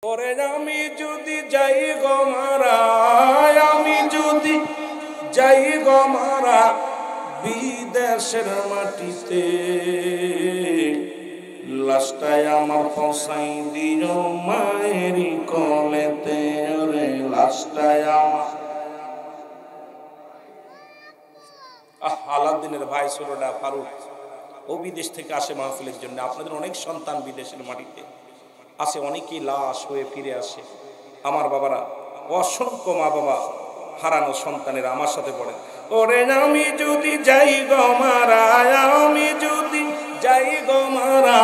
ওরে আমি যদি যাই গো মারা, আমি যদি যাই গো মারা বিদেশের মাটিতে, লাশটাই আমার পৌঁছাই দিও মায়েরই কলেতে। ওরে লাশটাই আমার আলাউদ্দিনের ভাই ছোটটা ফারুক ও বিদেশ থেকে আসে মাহফিলের জন্য। আপনাদের অনেক সন্তান বিদেশের মাটিতে আসে, অনেকেই লাশ হয়ে ফিরে আসে। আমার বাবারা, অসংখ্য মা বাবা হারানো সন্তানের আমার সাথে পড়ে, ওরে আমি যদি যাই গো মারা, আমি যদি যাই গো মারা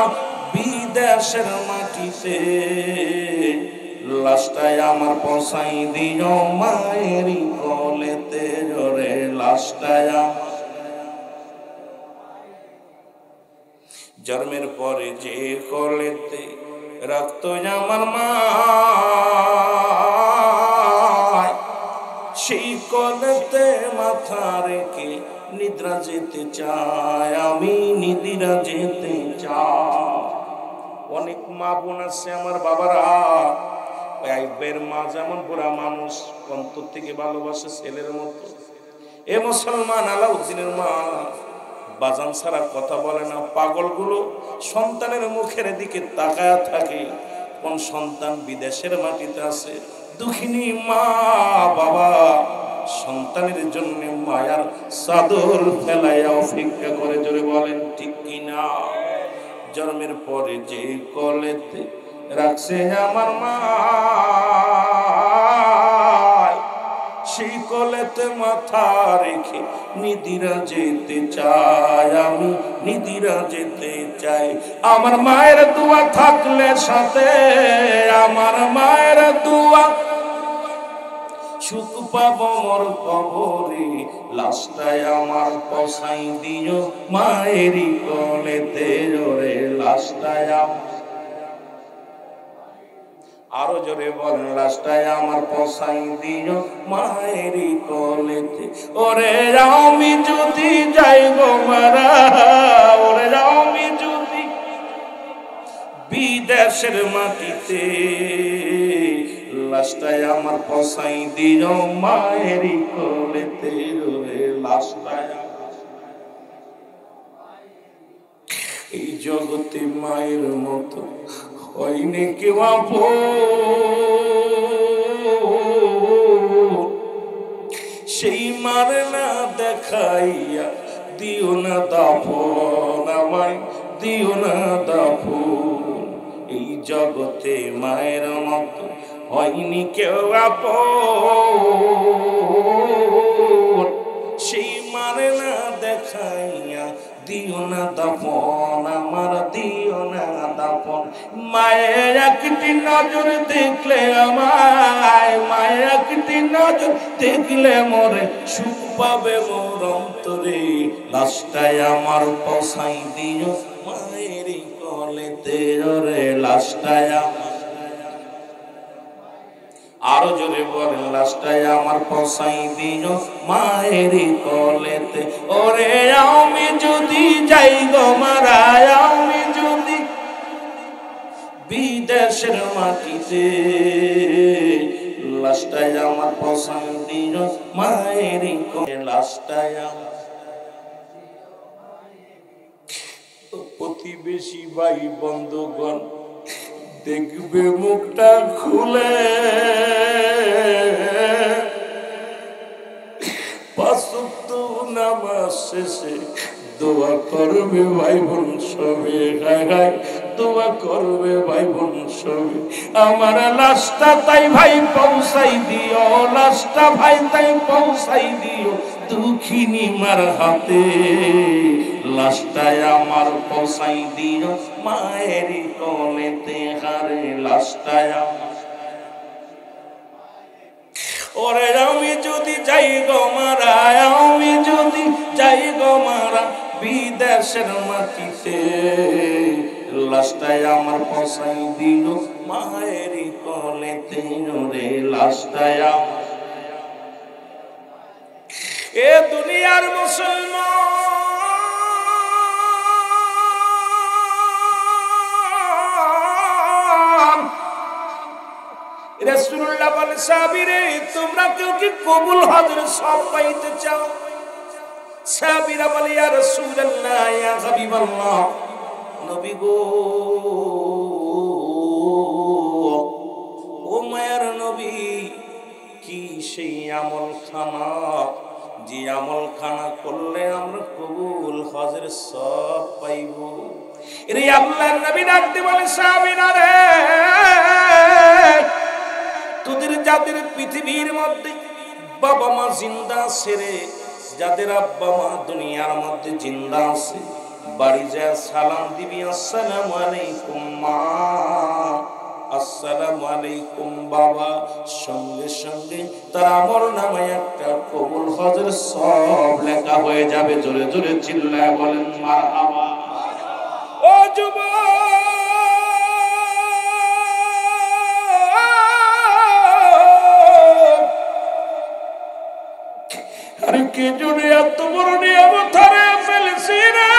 বিদেশের মাটিতে, লাশটাই আমার পৌঁছাই দিও মায়েরই কলেতে। ওরে লাশটাই জন্মের পরে যে কলেতে রাখতো আমার মা, সেই কলেতে মাথা রেখে নিদ্রা যেতে চাই, আমি নিদ্রা যেতে চাই। অনেক মা বোন আছে আমার বাবারা, একবার মা যেমন বুড়া মানুষ অন্তর থেকে ভালোবাসে ছেলের মতো। এ মুসলমান আলাউদ্দিনের মা বাজান ছাড়া কথা বলে না। পাগলগুলো সন্তানের মুখের দিকে তাকায়া থাকে, কোন সন্তান বিদেশের মাটিতে আছে। দুঃখিনী মা বাবা সন্তানের জন্য মায়ার চাদর ফেলাইয়া অপেক্ষা করে, জোরে বলেন ঠিক কিনা? জন্মের পরে যে কলেতে রাখছে আমার মা, সেই কলেতে মাথা রেখে নিদিরা যেতে চাই, আমি নিদিরা যেতে চাই। আমার মায়ের দোয়া থাকলে সাথে, আমার মায়ের দোয়া সুখ পাবো মোর কবরে, লাশটাই আমার পৌঁছাই দিও মায়েরই কলেতে। ওরে লাশটাই আরো জোরে বলেন, লাশটাই আমার পৌঁছাই দিও মায়েরই কলেতে। ওরে আমি যদি যাই গো মারা, ওরে আমি যদি বিদেশের মাটিতে, লাশটাই আমার পৌঁছাই দিও মায়েরই কলেতে। ওরে লাশটাই এই জগতে মায়ের মতো হয়নি কেউ আপন, সেই মারে না দেখাইয়া দিও না দাফন, আমায় দিও না দাফন। এই জগতে মায়ের মতো হয়নি কেউ আপন, সেই মারে না দেখাইয়া দিও না দাফন, আমার দিও না দাফন। মায়ের একটি নজর দেখলে আমায়, মায়ের একটি নজর দেখলে মোরে সুখ পাবে মোর অন্তরে, লাশটাই আমার পৌঁছাই দিও মায়েরই কলেতে। ওরে লাশটাই আরো জোরে বলেন, লাশটাই আমার পৌঁছাই দিও মায়েরই কলেতে। ওরে আমি যদি যাই গো মারা, আমি যদি বিদেশের মাটিতে, লাশটাই আমার পৌঁছাই দিও মায়েরই কলে, লাশটাই প্রতিবেশী ভাই বন্ধুগণ দেখবে মুখটা খুলে, পাঁচ ওয়াক্ত নামাজ শেষে দোয়া করবে ভাই বোন সবে, হায় হায় দোয়া করবে ভাই বোন সবে। আমার লাশটা তাই ভাই পৌঁছাই দিও, লাশটা ভাই তাই পৌঁছাই দিও দুঃখিনী মার হাতে, লাশটাই আমার পৌঁছাই দিও মায়েরই কলেতে। হারে লাশটাই ওরে আমি যদি যাই গো মারা, আমি যদি যাই গো মারা বিদেশের মাটিতে, লাশটাই আমার পৌঁছাই দিল মায়েরই কলেতে। ওরে লাশটাই আমার এ দুনিয়ার মুসলমান রাসূলুল্লাহ বলে সাহাবীরে তোমরা কেউ কি কবুল হজের সব পাইতে চাও? সাহাবীরা বলে ইয়া রাসূলুল্লাহ ইয়া হাবিবাল্লাহ, নবী গো, ও মায়ার নবী, কি সেই আমল খানা যে আমল খানা করলে আমরা কবুল হজের সব পাইব? এর আল্লাহর নবী ডাকতে বলে সাহাবীরা রে, তোদের যাদের পৃথিবীর মধ্যে বাবা মা জিন্দা আছে রে, যাদের আব্বা মা দুনিয়ার মধ্যে জিন্দা আছে, বাড়ি যায় সালাম দিবি আসসালামু আলাইকুম মা, আসসালামু আলাইকুম বাবা, সঙ্গে সঙ্গে তার আমল নামায় একটা কবুল হজের সব লেখা হয়ে যাবে। জোরে জোরে চিল্লায় বলেন মারহাবা। ও যুবক, আরে কে জন্য এত বড় নিয়ামত হারিয়ে ফেলেছি রে,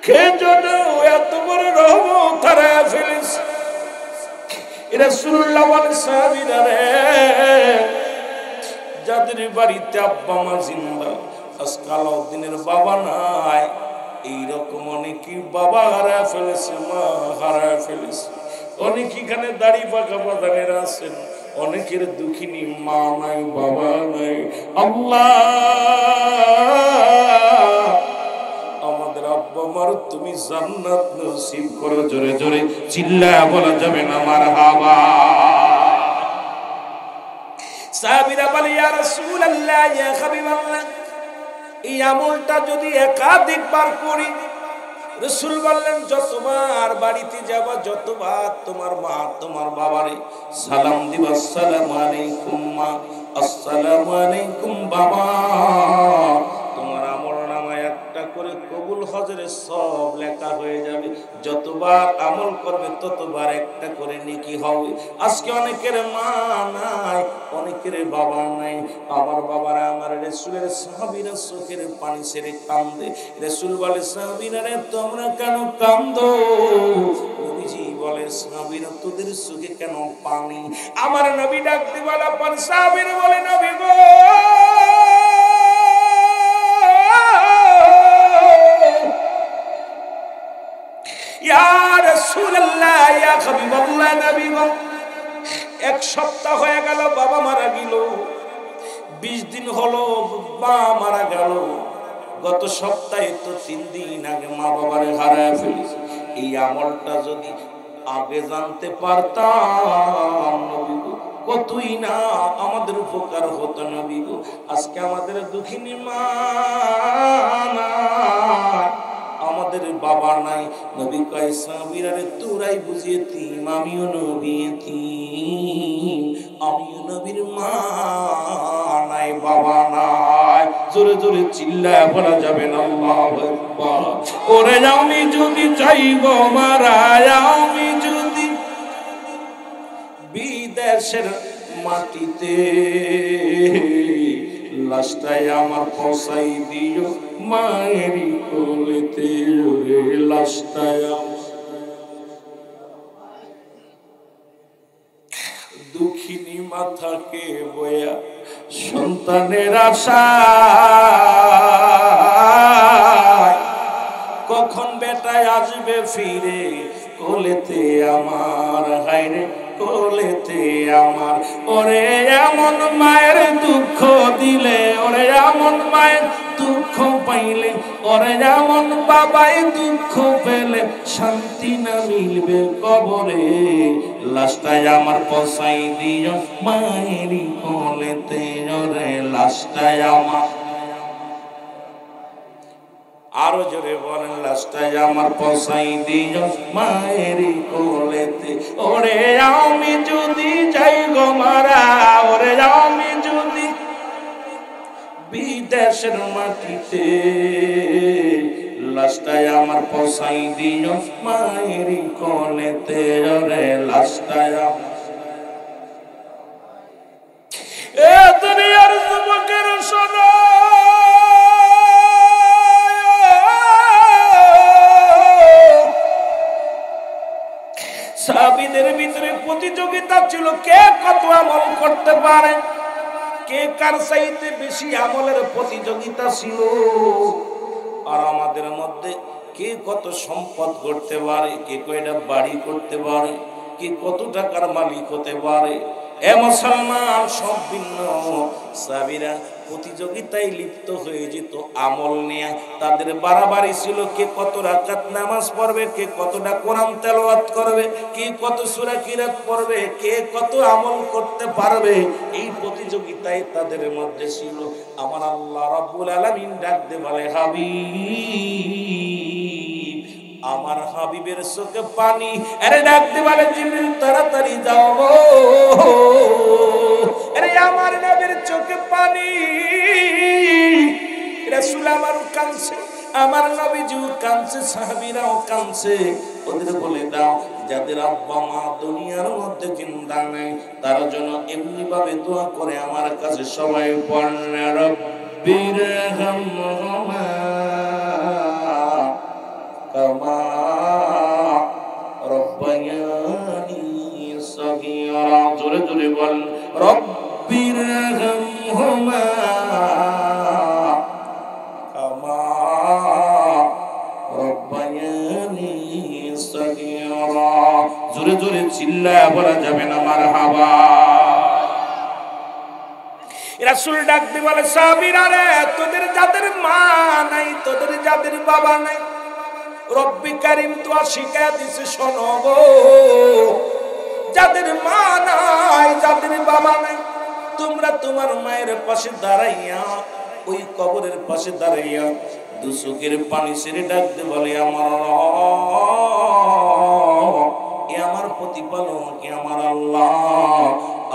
কে জন্য এত বড় রহমত হারিয়ে ফেলেছি? রাসূলুল্লাহ বলেন সাহাবীরা রে, যাদের বাড়িতে আব্বা মা জিন্দা, আজকে আলাউদ্দিনের বাবা নাই, এইরকম অনেকেই বাবা হারায় ফেলেছে, মা হারায় ফেলেছে। অনেক এখানে দাড়ি পাকা বাদানেরা আছেন, অনেকের দুঃখিনী মা নাই, বাবা নাই। আল্লাহ, আমাদের আব্বা মার তুমি জান্নাত নসিব করো। জোরে জোরে চিল্লায়া বলা যাবে না মারহাবা। সাহাবীরা বলে ইয়া রাসূলুল্লাহ ইয়া হাবিবাল্লাহ, এই আমলটা যদি একাধিকবার করি, রাসূল বললেন যতবার বাড়িতে যাবা, যতবার তোমার মা তোমার বাবারে সালাম দিবা, আসসালামু আলাইকুম মা, আসসালামু আলাইকুম বাবা, তোমার আমল নামায় একটা করে কবুল হজের সব লেখা হয়ে যাবে। যতবার আমল করবে ততবার একটা করে নেকি হবে। আজকে অনেকের মা নাই, অনেকের বাবা নাই। আমার বাবারা আমার রাসূলের সাহাবীরা চোখের পানি ছেড়ে কান্দে। রাসূল বলে সাহাবীরা রে তোমরা কেন কান্দো? নবীজি বলে সাহাবীরা তোদের চোখে কেন পানি? আমার নবী ডাকতে বলা পর সাহাবীরা বলে নবী গো, ইয়া রাসূলুল্লাহ ইয়া হাবিবাল্লাহ, নবী গো, এক সপ্তাহ হয়ে গেল বাবা মারা গেল, 20 দিন হলো মা মারা গেল, গত সপ্তাহে তো 3 দিন আগে মা বাবারে হারায় ফেলেছি। এই আমলটা যদি আগে জানতে পারতাম নবী গো, কতই না আমাদের উপকার হতো নবী গো। আজকে আমাদের দুঃখিনী মা নাই, আমাদের বাবা নাই। নবী কয় সাহাবীরা রে তোরাই বুঝিয়েতিম, আমিও নবী এতিম, আমিও নবীর মা নাই, বাবা নাই। জোরে জোরে চিল্লায় বলা যাবে না আল্লাহু আকবার। ওরে আমি যদি চাই গো মারা, আমি যদি বিদেশের মাটিতে, লাশটাই আমার পৌঁছাই দিও মায়েরই কোলেতে, ওরে লাশটাই দুঃখিনী মাথাকে বয়া সন্তানের আশা, কখন বেটায় আসবে ফিরে কোলেতে আমার, হায়রে কোলেতে আমার। ওরে এমন মায়ের দুঃখ দিলে, ওরে এমন মায়ের দুঃখ পাইলে, ওরে এমন বাবাই দুঃখ পেলে, শান্তি না মিলবে কবরে, লাশটাই আমার পৌঁছাই দিও মায়েরই কোলেতে, ওরে লাশটাই আমার। আরো জোরে বলেন লাশটাই আমার পৌঁছাই দিও মায়েরই কোলেতে। ওরে আমি যদি যাই গো মারা, ওরে আমি যদি বিদেশের মাটিতে, লাশটাই আমার পৌঁছাই দিও মায়েরই কোলেতে, ওরে লাশটাই আমার। এ দুনিয়ার যুবকের শোনো, সাহাবীদের ভিতরে প্রতিযোগিতা ছিল কে কত আমল করতে পারে, কে কার চাইতে বেশি আমলের প্রতিযোগিতা ছিল। আর আমাদের মধ্যে কে কত সম্পদ করতে পারে, কে কয়টা বাড়ি করতে পারে, কে কত টাকার মালিক হতে পারে। এ মুসলমান, সব ভিন্ন। সাহাবীরা প্রতিযোগিতায় লিপ্ত হয়ে যেত আমল নিয়ে। তাদের বাড়াবাড়ি ছিল কে কত রাকাত নামাজ পড়বে, কে কতটা কোরআন তেলাওয়াত করবে, কে কত সূরা কিরাত পড়বে, কে কত আমল করতে পারবে। এই প্রতিযোগিতায় তাদের মধ্যে ছিল। আমার আল্লাহ রাব্বুল আলামিন ডাক দিয়ে বলে, হাবিব, আমার হাবিবের চোখে পানি। আরে ডাক দিয়ে বলে, জিবরিল তাড়াতাড়ি যাও গো। আরে আমার নবীর চোখে পানি। রাসূল আমারও কাঁদছে, আমার নবীজিও কাঁদছে, সাহাবীরাও কাঁদছে। ওদের বলে দাও, যাদের আব্বা মা দুনিয়ার মধ্যে জিন্দা নেই, তার জন্য এমনি ভাবে দোয়া করে আমার কাছে সবাই পড়েন, রব্বির হামহুমা কামা রব্বায়ানি সগীরা। জোরে জোরে বলেন, রব্বির হামহুমা কামা রব্বায়ানি সগীরা। জোরে জোরে চিল্লায়া বলা যাবে না মারহাবা। রাসূল ডাক দিয়ে বলে, সাহাবীরা রে, তোদের যাদের মা নাই, তোদের যাদের বাবা নাই, রব্বি কারীম তো শিখায়া দিছে, শোনো গো। যাদের মা নাই, যাদের বাবা নাই, তোমরা তোমার মায়ের পাশে দাঁড়াইয়া, ওই কবরের পাশে দাঁড়াইয়া দু চোখের পানি ছেড়ে ডাক দিয়ে বলে, আমার আমার প্রতিপালক, আমার আল্লাহ,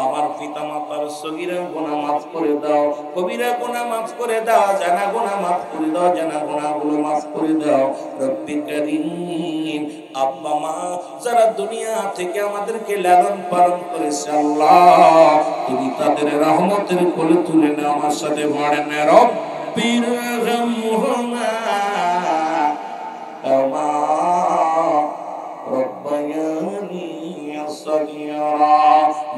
আমার পিতা মাতার সগীরা গুনাহ মাফ করে দাও, কবিরা গুনাহ মাফ করে দাও, জানা গুনাহ মাফ করে দাও, জানা গুনাহগুলো মাফ করে দাও। রব্বি কারীম, আব্বা মা যারা দুনিয়া থেকে আমাদেরকে লালন পালন করেছে, আল্লাহ তুমি তাদের রহমতের কোলে তুলে নাও। আমার সাথে পড়েন, রব্বির হামহুমা কামা রব্বায়ানি সগীরা।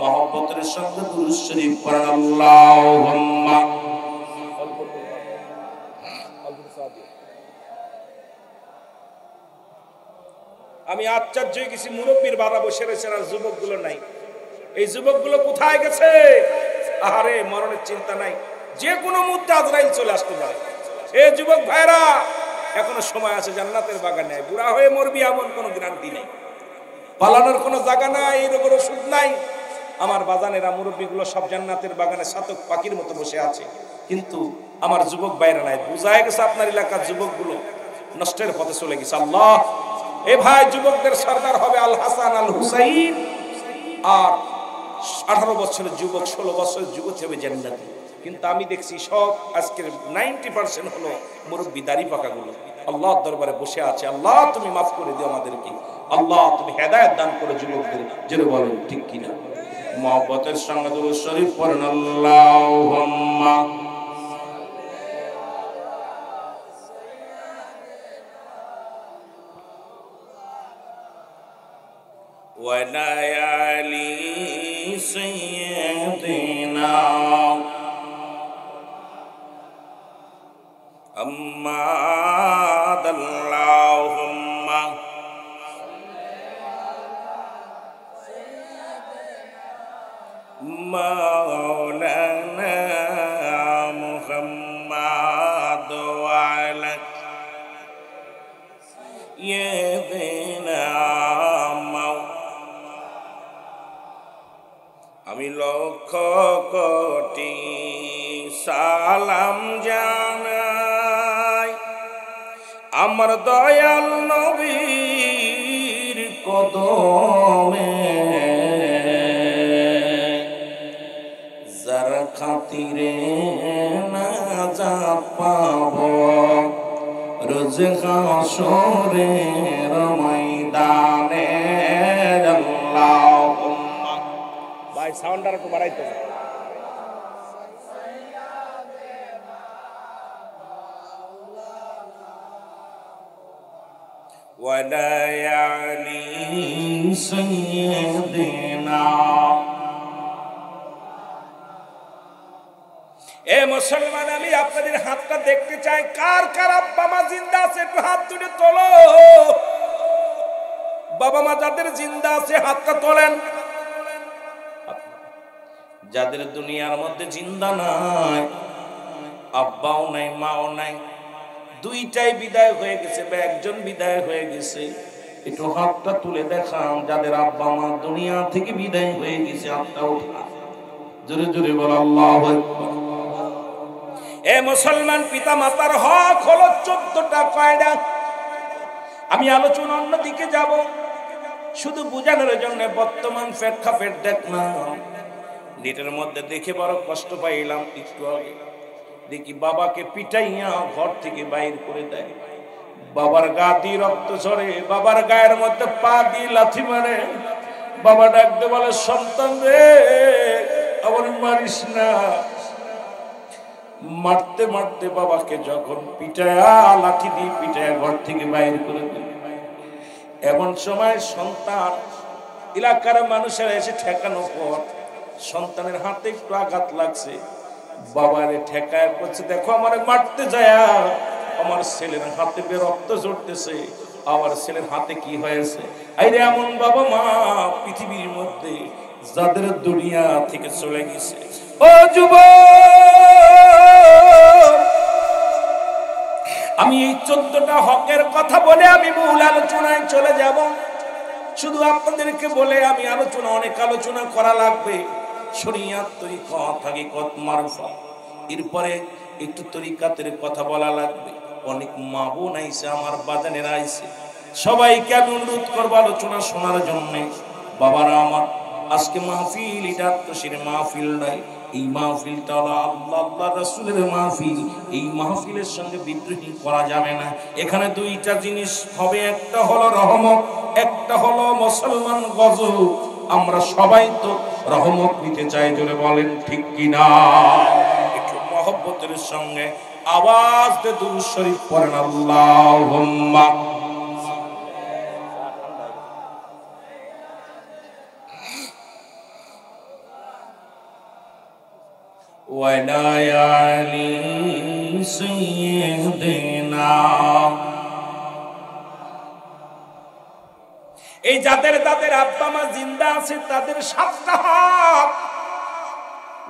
মহব্বতের সঙ্গে দুরূদ শরীফ পড়েন, আল্লাহুম্মা। আমি আশ্চর্য হয়ে গেছি, মুরব্বীর বাবা বসে রয়েছে আর যুবকগুলো নাই। এই যুবকগুলো কোথায় গেছে? আরে মরণের চিন্তা নাই, যে কোনো মুহূর্তে আজরাইল চলে আসতে পারে। এই যুবক ভাইরা, এখনো সময় আছে, জান্নাতের বাগানে। বুড়া হয়ে মরবি এমন কোনো গ্যারান্টি নেই, পালানোর কোনো জায়গা নাই, এই রোগের ওষুধ নাই। আমার বাজানেরা, মুরব্বীগুলো সব জান্নাতের বাগানে সাতক পাখির মতো বসে আছে, কিন্তু আমার যুবক ভাইরা নাই। বুঝায় গেছে আপনার এলাকার যুবকগুলো নষ্টের পথে চলে গেছে। আল্লাহ, এ ভাই, যুবকদের সরদার হবে আল হাসান আল হুসাইন, আর 18 বছরের যুবক, 16 বছরের যুবক হবে জান্নাতি। কিন্তু আমি দেখছি সব আজকের 90% হলো মুরব্বী দাড়ি পাকাগুলো আল্লাহর দরবারে বসে আছে। আল্লাহ তুমি মাফ করে দিও আমাদেরকে, আল্লাহ তুমি হেদায়েত দান করো যুবকদের। যেটা বলেন ঠিক কিনা? মহব্বতের সঙ্গে দুরূদ শরীফ পড়েন, আল্লাহুম্মা। ওয়ালায়ালি সাইয়্যিদিনা আম্মাদ, আল্লাহুম্মা মাওলানা মুহাম্মাদ ওয়া আলা সাইয়্যিদিনা। আমি লক্ষ কোটি সালাম জানাই আমার দয়াল নবীর কদমে, যার খাতিরে নাজাত পাবো রোজ হাসরের ময়দানে। আল্লাহুম্মা। ভাই সাউন্ডটা একটু বাড়াইতে হবে। ওয়ালায়ালি سيدنا এ মুসলমান, আমি আপনাদের হাতটা দেখতে চাই। কার কার আব্বা মা জিন্দা আছে একটু হাত তুলে তোলো। বাবা মা যাদের জিন্দা আছে হাতটা তোলেন। যাদের দুনিয়ার মধ্যে জিন্দা নাই, আব্বাও নাই মাও নাই, দুইটাই বিদায় হয়ে গেছে বা একজন বিদায় হয়ে গেছে, একটু হাতটা তুলে দেখান। যাদের আব্বা মা দুনিয়া থেকে বিদায় হয়ে গেছে হাতটা উঠা, জোরে জোরে বল আল্লাহু আকবার। এ মুসলমান, পিতা মাতার হক হলো 14টা। কয়টা? আমি আলোচনা অন্যদিকে যাব, শুধু বোঝানোর জন্য বর্তমান প্রেক্ষাপট দেখলাম। নেটের মধ্যে দেখে বড় কষ্ট পাইলাম। একটু আগে দেখি বাবাকে পিটাইয়া ঘর থেকে বাইর করে দেয়, বাবার গা দিয়ে রক্ত ঝরে, বাবার গায়ের মধ্যে পা দিয়ে লাথি মারে। বাবা ডাকতে বলে, সন্তান রে আমার মারিস না। মারতে মারতে বাবাকে যখন পিটায়া, লাঠি দিয়ে পিটায়া ঘর থেকে বাইর করে দেয়, এমন সময় সন্তান, এলাকার মানুষেরা এসে ঠেকানোর পর সন্তানের হাতে একটু আঘাত লাগছে, বাবারে ঠেকায় করছে, দেখো আমারে মারতে যায় আমার ছেলের হাতে বের রক্ত ঝরতেছে, আমার ছেলের হাতে কি হয়েছে। আইরে এমন বাবা মা পৃথিবীর মধ্যে যাদের দুনিয়া থেকে চলে গেছে। ও যুবক, আমি এই 14টা হকের কথা বলে আমি মূল আলোচনায় চলে যাব। শুধু আপনাদেরকে বলে আমি আলোচনা, অনেক আলোচনা করা লাগবে। শরিয়াত, তরিকত, হাকিকত, মারফত, এরপরে একটু তরিকাতের কথা বলা লাগবে। অনেক মা বোন আইছে, আমার বাজানেরা আইছে, সবাইকে আমি অনুরোধ করবো আলোচনা শোনার জন্য। বাবারা আমার, আজকে মাহফিল, এটা আত্মশীর মাহফিল নাই, এই মাহফিলটা হলো আল্লাহ আল্লাহ রাসূলের মাহফিল। এই মাহফিলের সঙ্গে বিদ্রোহী করা যাবে না। এখানে দুইটা জিনিস হবে, একটা হলো রহমত, একটা হলো মুসলমান গজব। আমরা সবাই তো রহমত নিতে চাই, জোরে বলেন ঠিক কিনা। একটু মহব্বতের সঙ্গে আওয়াজ দিয়ে দুরূদ শরীফ পড়েন, আল্লাহুম্মা ওয়ালা আলি সাইয়্যিদিনা। এই যাদের যাদের আব্বা মা জিন্দা আছে তাদের 7টা হক।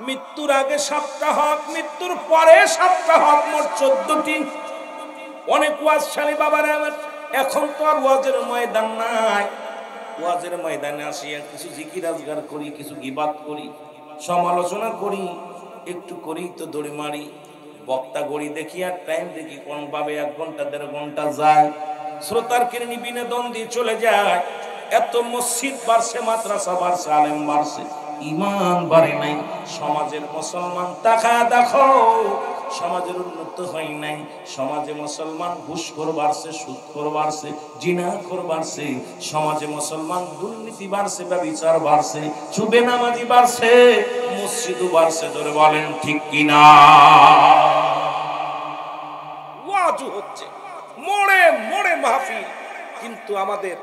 মৃত্যুর আগে 7টা হক, মৃত্যুর পরে 7টা হক, মোট 14টি। অনেক ওয়াজশালী বাবারা আমার, এখন তো আর ওয়াজের ময়দান নাই। ওয়াজের ময়দানে আসিয়া কিছু জিকির আজগার করি, কিছু গীবাত করি, সমালোচনা করি, একটু করি তো দড়ি মারি। বক্তা গড়ি দেখি আর টাইম দেখি কোন ভাবে 1 ঘন্টা 1.5 ঘন্টা যায়, শ্রোতার কিরণী বিনোদন দিয়ে চলে যায়। এত মসজিদ বাড়ছে, মাদ্রাসা বাড়ছে, আলেম বাড়ছে, ইমান বাড়ে নাই। সমাজের মুসলমান তাকা দেখো, সমাজের উন্নত হয় নাই। সমাজে মুসলমান ঘুষখোর বাড়ছে, সুদখোর বাড়ছে, জিনাখোর বাড়ছে। সমাজে মুসলমান দুর্নীতি বাড়ছে, ব্যভিচার বাড়ছে, বেনামাজি বাড়ছে, মসজিদও বাড়ছে। ধরে বলেন ঠিক কিনা। ওয়াজু হচ্ছে, মোড়ে মোড়ে মাহফিল, কিন্তু আমাদের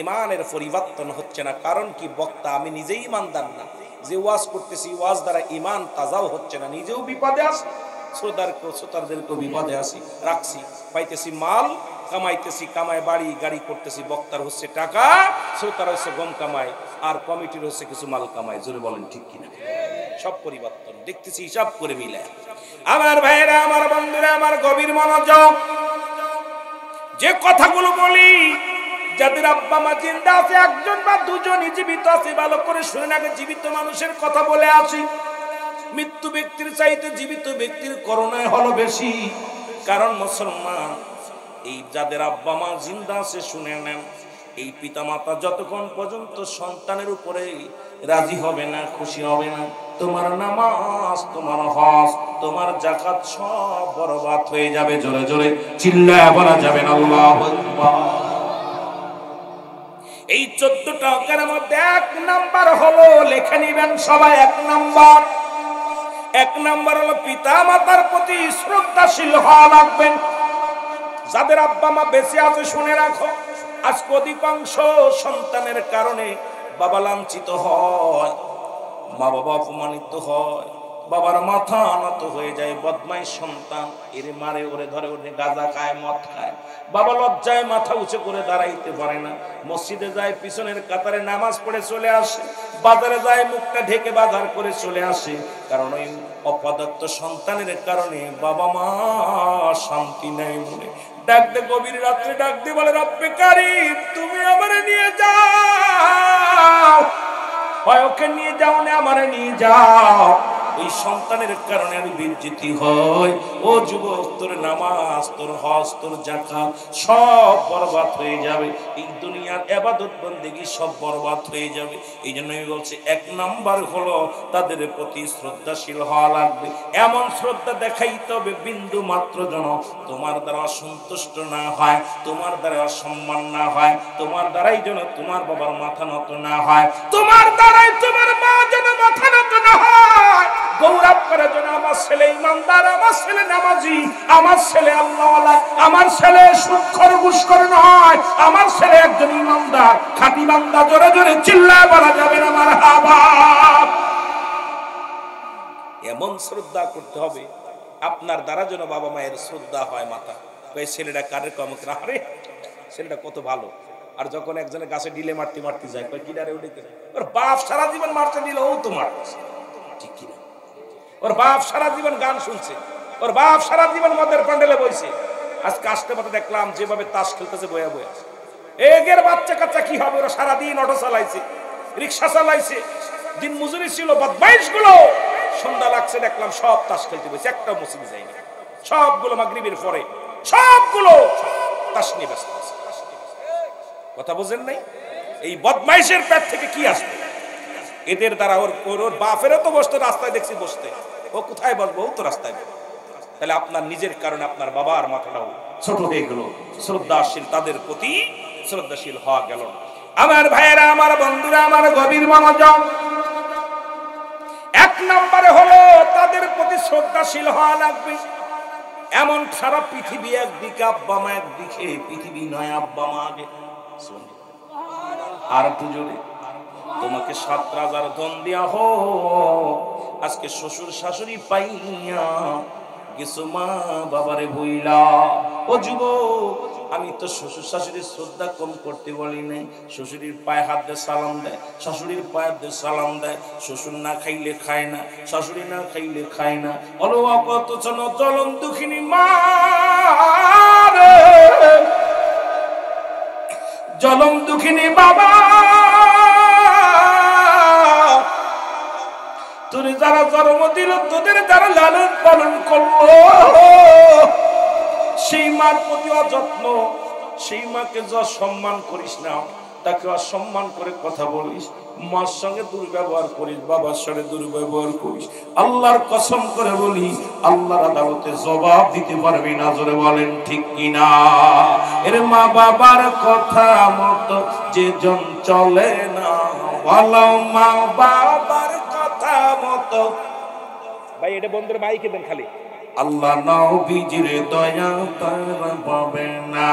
ইমানের পরিবর্তন হচ্ছে না। কারণ কি? বক্তা, আমি নিজেই ইমানদার না, যে ওয়াজ করতেছি ওয়াজ দ্বারা ইমান তাজাও হচ্ছে না, নিজেও বিপদে আছি, শ্রোতাদেরকেও বিপদে আছি রাখছি। পাইতেছি মাল, কামাইতেছি, কামায় বাড়ি গাড়ি করতেছি, বক্তার হচ্ছে টাকা, শ্রোতার হচ্ছে গম কামায়, আর কমিটির হচ্ছে কিছু মাল কামায়। জোরে বলেন ঠিক কিনা। সব পরিবর্তন দেখতেছি, হিসাব করে মিলে। আমার ভাইয়েরা, আমার বন্ধুরা, আমার গভীর মনোযোগ। যে কথাগুলো বলি, যাদের আব্বা মা জিন্দা আছে, 1জন বা 2জনই জীবিত আছে, ভালো করে শুনে আগে জীবিত মানুষের কথা বলে আসি। মৃত্যু ব্যক্তির চাইতে জীবিত ব্যক্তির করুণায় হলো বেশি। কারণ মুসলমান, এই যাদের আব্বা মা জিন্দা আছে, শুনে নেন, এই পিতা মাতা যতক্ষণ পর্যন্ত সন্তানের উপরে রাজি হবে না, খুশি হবে না, তোমার নামাজ, তোমার হজ, তোমার যাকাত সব বরবাদ হয়ে যাবে। জোরে জোরে চিল্লায়া বলা যাবে না আল্লাহু আকবার। এই 14টা হকের মধ্যে 1 নাম্বার হলো, লেখে নিবেন সবাই, 1 নাম্বার। 1 নাম্বার হলো পিতা মাতার প্রতি শ্রদ্ধাশীল হওয়া লাগবেন। যাদের আব্বা মা বেঁচে আছে শুনে রাখো, আজকে অধিকাংশ সন্তানের কারণে বাবা লাঞ্ছিত হয়, মা বাবা অপমানিত হয়, বাবার মাথা আনত হয়ে যায়। বদমাইশ সন্তান, এরে মারে, ওরে ধরে, ওরে গাঁজা খায়, মদ খায়। বাবা লজ্জায় মাথা উঁচু করে দাঁড়াইতে পারে না। মসজিদে যায়, পিছনের কাতারে নামাজ পড়ে চলে আসে। বাজারে যায়, মুখটা ঢেকে বাজার করে চলে আসে। কারণ ওই অপদার্থ সন্তানের কারণে বাবা মা শান্তি নেই মনে। ডাক দে, গভীর রাত্রে ডাক দিয়ে বলে, রব্বে কারিম তুমি আমারে নিয়ে যাও, হয় ওকে নিয়ে যাও না আমারে নিয়ে যাও। ওই সন্তানের কারণে আমি বিজ্জিতি হই। ও যুবক, তোর নামাজ, তোর হজ, তোর যাকাত সব বরবাদ হয়ে যাবে। এই দুনিয়ার ইবাদত বন্দেগী সব বরবাদ হয়ে যাবে। এই জন্য আমি বলছি, এক নাম্বার হলো তাদের প্রতি শ্রদ্ধাশীল হওয়া লাগবে। এমন শ্রদ্ধা দেখাইতে হবে বিন্দু মাত্র যেন তোমার দ্বারা অসন্তুষ্ট না হয়, তোমার দ্বারা অসম্মান না হয়, তোমার দ্বারাই যেন তোমার বাবার মাথা নত না হয়, তোমার দ্বারাই তোমার মা যেন মাথা নত না হয়। গৌরব করে যেন আমার ছেলে ইমানদার, আমার ছেলে নামাজি, আমার ছেলে আল্লাহওয়ালা, আমার ছেলে সুদখোর ঘুষখোর নয়, আমার ছেলে একজন ইমানদার খাঁটি বান্দা। জোরে জোরে চিল্লায় বলা যাবে না মারহাবা। এমন শ্রদ্ধা করতে হবে আপনার দ্বারা যেন বাবা মায়ের শ্রদ্ধা হয়। মাথা ওই ছেলেটা কারের কম, আরে ছেলেটা কত ভালো। আর যখন একজনের গাছে ডিলে মারতে মারতে যায়, কই কিনারে উঠে, ওর বাপ সারা জীবন মারতে দিল, ও তো মারতেছে, ঠিক কিনা? ওর বাপ সারা জীবন গান শুনছে, ওর বাপ সারা জীবন মদের প্যান্ডেলে বইছে। আজকে আসতে পথে দেখলাম যেভাবে তাস খেলতেছে বয়া বয়া। এগের বাচ্চা কাচ্চা কি হবে? ওরা সারাদিন অটো চালাইছে, রিক্সা চালাইছে, দিন মজুরি ছিল। বদমাইশ গুলো সন্ধ্যা লাগছে দেখলাম সব তাস খেলতে বসে, একটা মসজিদে যায়নি। সবগুলো মাগরিবের পরে সবগুলো তাস নিয়ে ব্যস্ত আছে। কথা বুঝেন নাই? এই বদমাইশের পেট থেকে কি আসবে? এদের দ্বারা ওর বাপেরও তো বসতে, রাস্তায় দেখছি বসতে, ও কোথায় বসবো? ও তো রাস্তায় বসবো। তাহলে আপনার নিজের কারণে আপনার বাবার মাথাটাও ছোট হয়ে গেল। শ্রদ্ধাশীল, তাদের প্রতি শ্রদ্ধাশীল হওয়া গেল। আমার ভাইয়েরা, আমার বন্ধুরা, আমার গভীর মনোযোগ। এক নম্বরে হলো তাদের প্রতি শ্রদ্ধাশীল হওয়া লাগবে। এমন খারাপ পৃথিবী একদিকে, আব্বা মা একদিকে, পৃথিবী নয় আব্বা মা আগে। আর একটু জোরে, তোমাকে 7 রাজার ধন দেয়া হো, আজকে শ্বশুর শাশুড়ি পাইয়া গেছো মা বাবারে বইলা। ও যুবক, আমি তো শ্বশুর শাশুড়ির শ্রদ্ধা কম করতে বলি নাই। শ্বশুরের পায়ে হাত দিয়ে সালাম দেয়, শাশুড়ির পায়ে দিয়ে সালাম দেয়। শ্বশুর না খাইলে খায় না, শাশুড়ি না খাইলে খায় না। অলো কত জন জলম দুঃখিনী মা রে, জলম দুঃখিনী বাবা, তোরে যারা জন্ম দিল, তোদের যারা লালন পালন করলো, সেই মার প্রতি অযত্ন, সেই মাকে যা সম্মান করিস না, তাকে অসম্মান করে কথা বলিস, মার সঙ্গে দুর্ব্যবহার করিস, বাবার সঙ্গে দুর্ব্যবহার করিস, আল্লাহর কসম করে বলি, আল্লাহর আদালতে জবাব দিতে পারবি না। জোরে বলেন ঠিক কিনা? এর মা বাবার কথা মতো যে জন চলে না, বলো মা বাবার কথা মতো। ভাই এটা বন্ধুর মাইকে দেন খালি। আল্লাহ নবীজির দয়া তারা পাবে না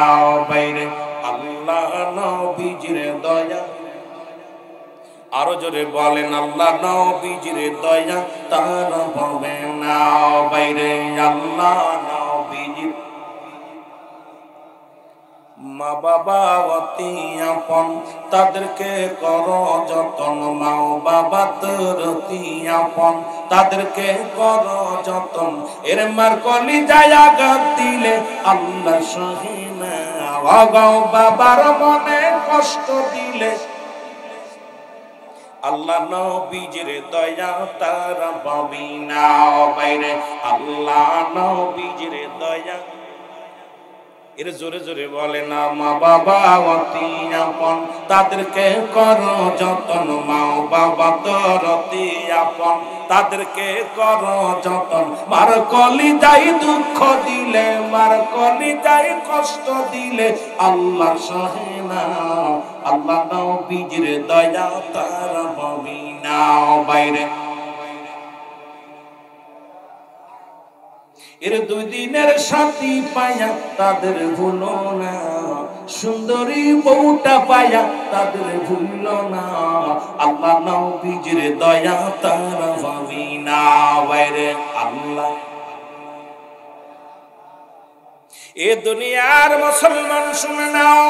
বাইরে, আল্লাহ নবীজির দয়া। আরো জোরে বলেন, আল্লাহ নবীজির দয়া তারা পাবে না বাইরে, আল্লাহ নবীজির। মা বাবা অতি আপন, তাদেরকে করো যতন। মা বাবা তোর অতি আপন, তাদেরকে করো যতন। এর মার কলি যায় আঘাত দিলে আল্লাহ সহে না, বাবার মনে কষ্ট দিলে আল্লাহ নবীজির দয়া তারা পাবি না বাইরে, আল্লাহ নবীজির দয়া। এর জোরে জোরে বলে না, মা বাবা অতি আপন, তাদেরকে করো যতন। মা বাবা তোর অতি আপন, তাদেরকে করো যতন। মার কলি যাই দুঃখ দিলে, মার কলি যাই কষ্ট দিলে আল্লাহ সহে না, আল্লাহ নবীজির দয়া তারা পাবি না বাইরে। এর 2 দিনের সাথী পাইয়া তাদের ভুলো না, সুন্দরী বউটা পাইয়া তাদের ভুলো না, আল্লাহ নবীজির দয়া তারা পাবি না। বাইরে আল্লাহ, এ দুনিয়ার মুসলমান শুনে নাও,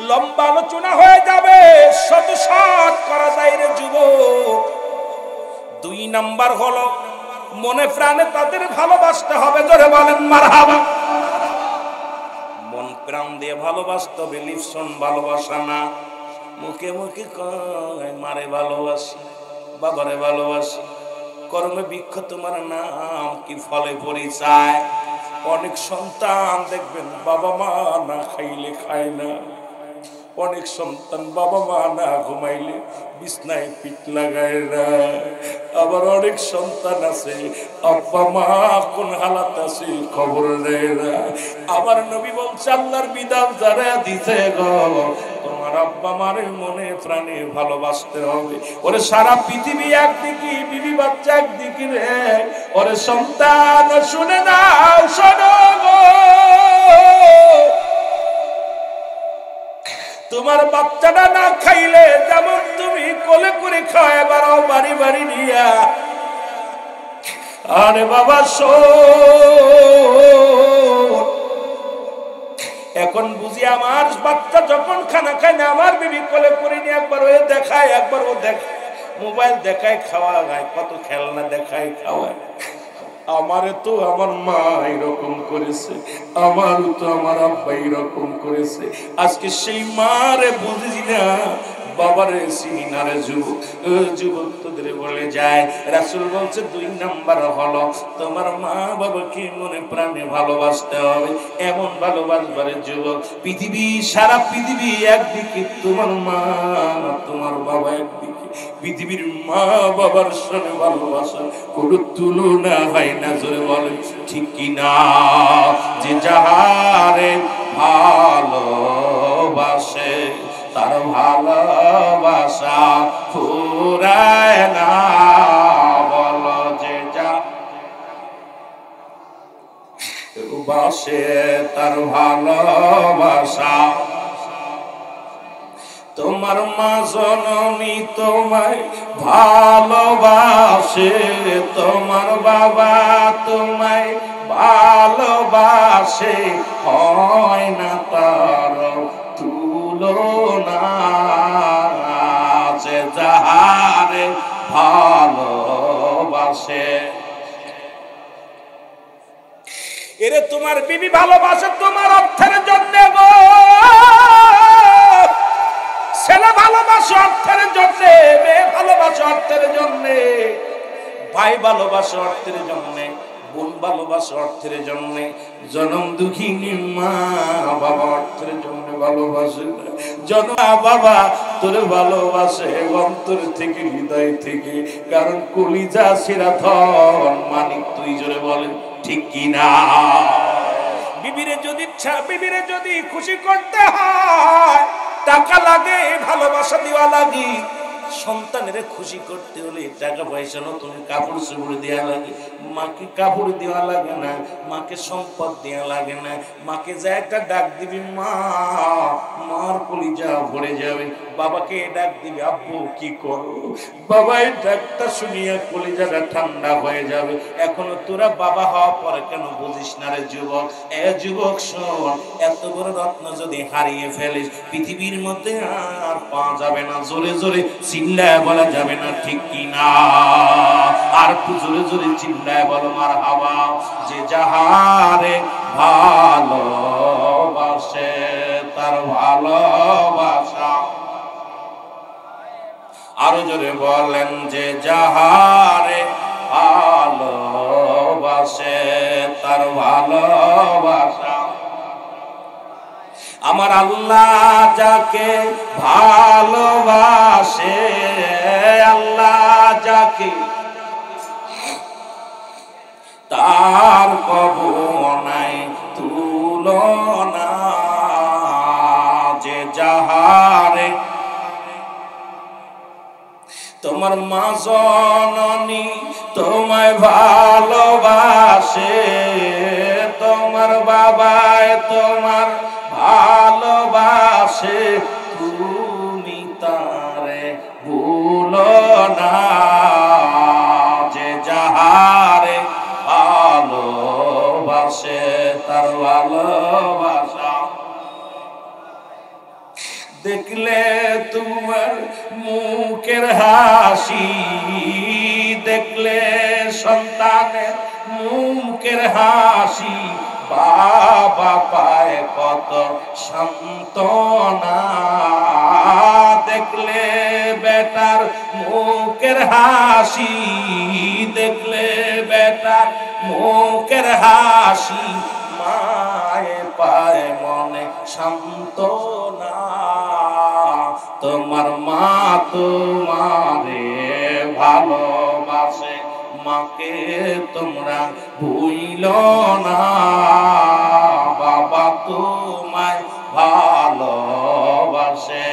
লম্বা আলোচনা হয়ে যাবে, শত শত করা যায় রে যুবক। 2 নাম্বার হলো মনে প্রাণে তাদের ভালোবাসতে হবে। জোরে বলেন মারহাবা। মন প্রাণ দিয়ে ভালোবাসতে হবে, লিপসন ভালোবাসা না। মুখে মুখে কয় মারে ভালোবাসি, বাবারে ভালোবাসি, কর্মে বৃক্ষ তোমার নাম কি ফলে পরিচয়। অনেক সন্তান দেখবেন বাবা মা না খাইলে খায় না, অনেক সন্তান বাবা মা না ঘুমাইলে বিছনায় পিঠ লাগায় না, আবার অনেক সন্তান আছে আব্বা মা কোন হালাত আছে খবর নেয় না। আমার নবী বলছে আল্লাহর বিধান যারা দিতে গো, তোমার আব্বা মারে মনে প্রাণে ভালোবাসতে হবে। ওরে সারা পৃথিবী একদিকে, বিবি বাচ্চা একদিকে রে, ওরে সন্তান শুনে নাও, শোনো গো, তোমার বাচ্চাটা না খাইলে যেমন তুমি কোলে করে খায় বাড়াও বাড়ি বাড়ি নিয়া, আরে বাবা এখন বুঝি আমার বাচ্চা যখন খানা খায় না, আমার বিবি কোলে করে নিয়ে একবার ও দেখায়, একবার ও দেখায়, মোবাইল দেখায়, খাওয়া খায়, কত খেলনা দেখায়, খাওয়ায়। আমারে তো আমার মা এরকম করেছে, আমারও তো আমার আব্বা এরকম করেছে। আজকে সেই মারে বুঝি না, বাবারে চিনি না রে যুবক। যুবক তোদের বলে যায়, রাসূল বলছে 2 নাম্বার হলো তোমার মা বাবাকে মনে প্রাণে ভালোবাসতে হবে। এমন ভালোবাসবারে যুবক, পৃথিবী সারা পৃথিবী একদিকে, তোমার মা তোমার বাবা একদিকে, পৃথিবীর মা বাবার সঙ্গে ভালোবাসা কোনো তুলনা হয় না। জোরে বলেন ঠিক কিনা? যে যাহারে ভালোবাসে তার ভালোবাসা ফুরায় না। বলো যে যা বাসে তার ভালোবাসা, তোমার মা জননী তোমায় ভালোবাসে, তোমার বাবা তোমায় ভালোবাসে, হয় না তার তুলনা। যে যাহারে ভালোবাসে, এরে তোমার বিবি ভালোবাসে তোমার অর্থের জন্য গো, ছেলে ভালোবাসে অর্থের জন্য, মেয়ে ভালোবাসে অর্থের জন্য, ভাই ভালোবাসে অর্থের জন্য, বোন ভালোবাসে অর্থের জন্য, জনম দুঃখিনী মা বাবা অর্থের জন্য ভালোবাসে না। জনম বাবা তোরে ভালোবাসে অন্তর থেকে, হৃদয় থেকে, কারণ কলিজা ছেঁড়া ধন মানিক তুই। জোরে বলেন ঠিক কিনা? বিবিরে যদি খুশি করতে হয় টাকা লাগে, ভালোবাসা দেওয়া লাগে। সন্তানের খুশি করতে হলে টাকা পয়সা, নতুন কাপড় চোপড় দেওয়া লাগে। মাকে কাপড় দেওয়া লাগে না, মাকে সম্পদ দেওয়া লাগে না। মাকে যা একটা ডাক দিবি মা, মার কলিজা ভরে যাবে। বাবাকে ডাক দিবি আব্বু কি করো, বাবা এই ডাকটা শুনিয়া কলিজাটা ঠান্ডা হয়ে যাবে। এখনো তোরা বাবা হওয়ার পরে কেন বুঝিস না রে যুবক? এ যুবক শোন, এত বড় রত্ন যদি হারিয়ে ফেলিস পৃথিবীর মধ্যে আর পাওয়া যাবে না। জোরে জোরে চিল্লায় বলা যাবে না ঠিক কিনা? আর একটু জোরে জোরে চিল্লায় বলো মারহাবা। যে যাহারে ভালোবাসে তার ভালোবাসা, আরো জোরে বলেন যে যাহারে ভালোবাসে তার ভালোবাসা। আমার আল্লাহ যাকে ভালোবাসে, আল্লাহ যাকে, তার কবু নাই তুলনা। যে যাহারে তোমার মা জননী তোমায় ভালোবাসে, তোমার বাবায় তোমার ভালোবাসে, তুমি তারে ভুলো না। যে যাহারে ভালোবাসে তার ভালোবাসা দেখলে তোমার মুখের হাসি, দেখলে সন্তানের মুখের হাসি, বাবা পায় কত সান্ত্বনা। দেখলে বেটার মুখের হাসি, দেখলে বেটার মুখের হাসি, মায়ে পায় মনে সান্ত্বনা। তোমার মা তোমারে ভালোবাসে, মাকে তোমরা ভুইলো না। বাবা তোমায় ভালোবাসে,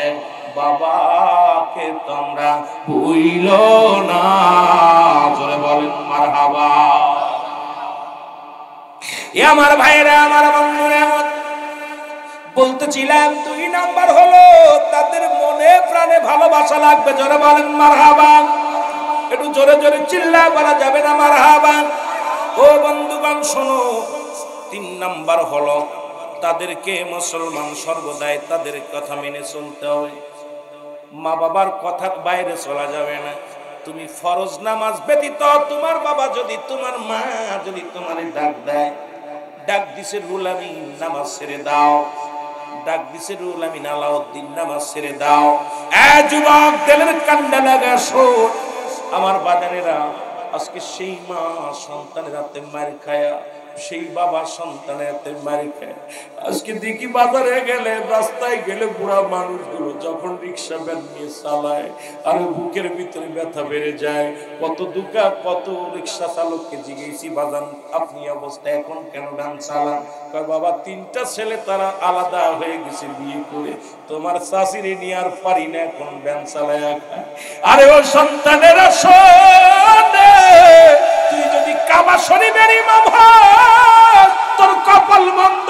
বাবাকে তোমরা ভুইলো না। জোরে বলেন মারহাবা। আমার ভাইরা, আমার বন্ধুরা, বলতেছিলাম 2 নাম্বার হলো তাদের মনে প্রাণে ভালোবাসা লাগবে। জোরে বলেন মারহাবা। একটু জোরে জোরে চিল্লা বলা যাবে না মারহাবা? ও বন্ধুগণ শোনো, 3 নাম্বার হলো তাদেরকে মুসলমান সর্বদাই তাদের কথা মেনে চলতে হবে। মা বাবার কথার বাইরে চলা যাবে না। তুমি ফরজ নামাজ ব্যতীত তোমার বাবা যদি, তোমার মা যদি তোমার ডাক দেয়, ডাক দিছে রুহুল আমিন নামাজ ছেড়ে দাও, ডাক দিছে রুহুল আমিন আলাউদ্দিন নামাজ ছেড়ে দাও। এ যুবক, দিলের কান্ডা লাগা শোন আমার বাজানেরা, আজকে সেই মা সন্তানের হাতে মার খায়া, সেই বাবা সন্তানের হাতে মার খায়। আজকে দেখি বাজারে গেলে, রাস্তায় গেলে বুড়া মানুষগুলো যখন রিক্সা ভ্যান নিয়ে চালায়, আর বুকের ভিতরে ব্যথা বেড়ে যায়। কত দুঃখা, কত রিক্সা চালককে জিজ্ঞেসি, বাজান আপনি অবস্থা এখন কেন ভ্যান চালান? কয় বাবা 3টা ছেলে তারা আলাদা হয়ে গেছে বিয়ে করে, তোমার চাষিরে নিয়ে আর পারি না, এখন ভ্যান চালায় খায়। আরে ও সন্তানেরা শোনে, তুই যদি কাবা শরীফের ইমাম হস, তোর কপাল মন্দ।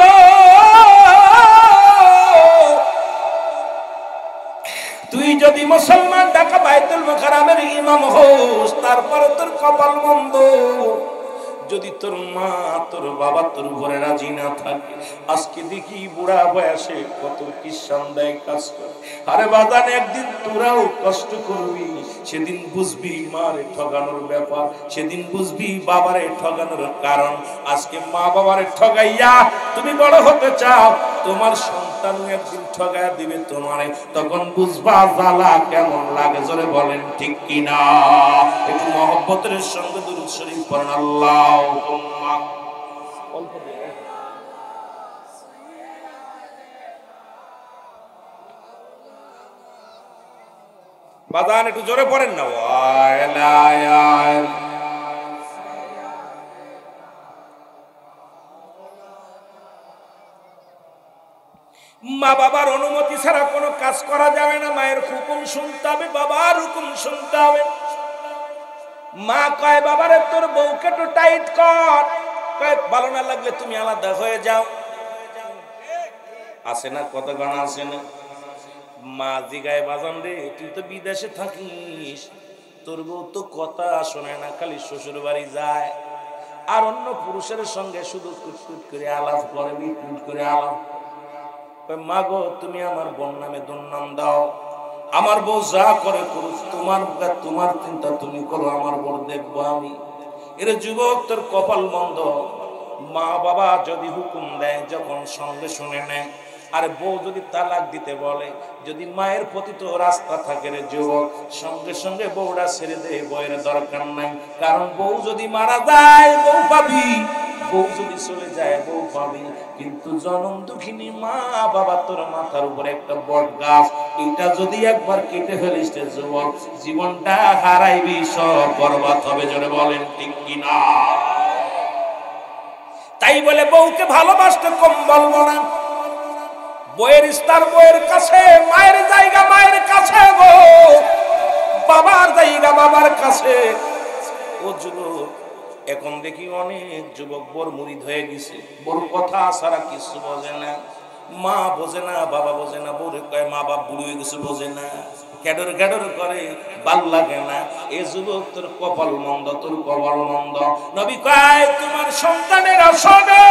তুই যদি মুসলমান ঢাকা বাইতুল মুকাররমের ইমাম হস, তারপরে তোর কপাল মন্দ। যদি তোর মা তোর বাবা তোর উপরে রাজি না থাকে, আজকে দেখি বুড়া বয়সে কত কিসান দেয় কাজ করে। আরে বাজান, একদিন তোরাও কষ্ট করবি, সেদিন বুঝবি মারে ঠগানোর ব্যাপার, সেদিন বুঝবি বাবারে ঠগানোর কারণ। আজকে মা বাবারে ঠগাইয়া তুমি বড় হতে চাও, তোমার সন্তান একদিন ঠগাইয়া দিবে তোমারে, তখন বুঝবা জ্বালা কেমন লাগে। জোরে বলেন ঠিক কিনা? একটু মহব্বতের সঙ্গে দুরূদ শরীফ পড়েন। আল্লাহুম্মা অল্প দিয়ে বাজান, একটু জোরে পড়েন না। মা বাবার অনুমতি ছাড়া কোনো কাজ করা যাবে না। মায়ের হুকুম শুনতে হবে, বাবার হুকুম শুনতে হবে। মা কয় বাবারে তোর বউকে একটু টাইট কর, কয় ভালো না লাগলে তুমি আলাদা হয়ে যাও। আসে না, কত গান আসে না। মা জিগায়, বাজান রে তুই তো বিদেশে থাকিস, তোর বউ তো কথা শোনে না, খালি শ্বশুর বাড়ি যায় আর অন্য পুরুষের সঙ্গে শুধু কুটকুট করে আলাপ করে, মিটমিট করে আলাপ। মা গো, তুমি আমার বোন নামে দুর্নাম দাও, আমার বউ যা করে করুক, তোমার চিন্তা তুমি করো, আমার বড় দেখবো আমি। এর যুবক, তোর কপাল মন্দ। মা বাবা যদি হুকুম দেয়, যখন সঙ্গে শুনে নেয়। আর বউ যদি তালাক দিতে বলে, যদি মায়ের প্রতি তো রাস্তা থাকে রে যুবক, সঙ্গে সঙ্গে বউটা ছেড়ে দে, বউয়ের দরকার নাই। কারণ বউ যদি মারা যায় বউ পাবি, বউ যদি চলে যায় বউ পাবি, কিন্তু জনম দুঃখিনী মা বাবা তোর মাথার উপরে একটা বট গাছ, এটা যদি একবার কেটে ফেলিস রে যুবক, জীবনটা হারাইবি, সব বরবাদ হবে। জোরে বলেন ঠিক কিনা? তাই বলে বউকে ভালোবাসতে কম বলবো না। বইয়ের স্থান বইয়ের কাছে, মায়ের জায়গা মায়ের কাছে গো, বাবার জায়গা আল্লাহর কাছে। ও যুবক, এখন দেখি অনেক যুবক বড় মুরিদ হয়ে গেছে, বড় কথা ছাড়া কিছু বোঝে না। মা বোঝে না, বাবা বোঝে না, বউরে কয় মা বাপ বুড়ো হয়ে গেছে, বোঝে না, ক্যাডর ক্যাডর করে, ভাল লাগে না। এ যুবক, তোর কপাল মন্দ, তোর কপাল মন্দ। নবী কয় তোমার সন্তানের শোনো,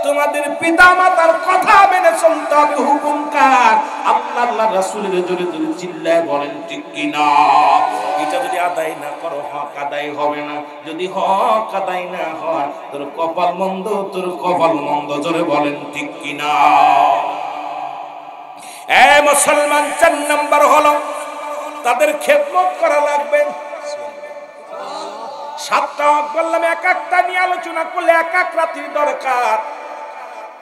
তোমাদের পিতা মাতার কথা মেনে চলতে হবে, হুকুমকার আল্লাহ রাসূলের জোরে জোরে চিল্লায় বলেন ঠিক কিনা? এটা যদি আদায় না করো, হক আদায় হবে না। যদি হক আদায় না হয়, তোর কপাল মন্দ, তোর কপাল মন্দ। জোরে বলেন ঠিক কিনা? এ মুসলমান, 4 নাম্বার হলো তাদের খেদমত করা লাগবে। 7টা হক বললাম, এক একটা নিয়ে আলোচনা করলে এক এক রাতির দরকার।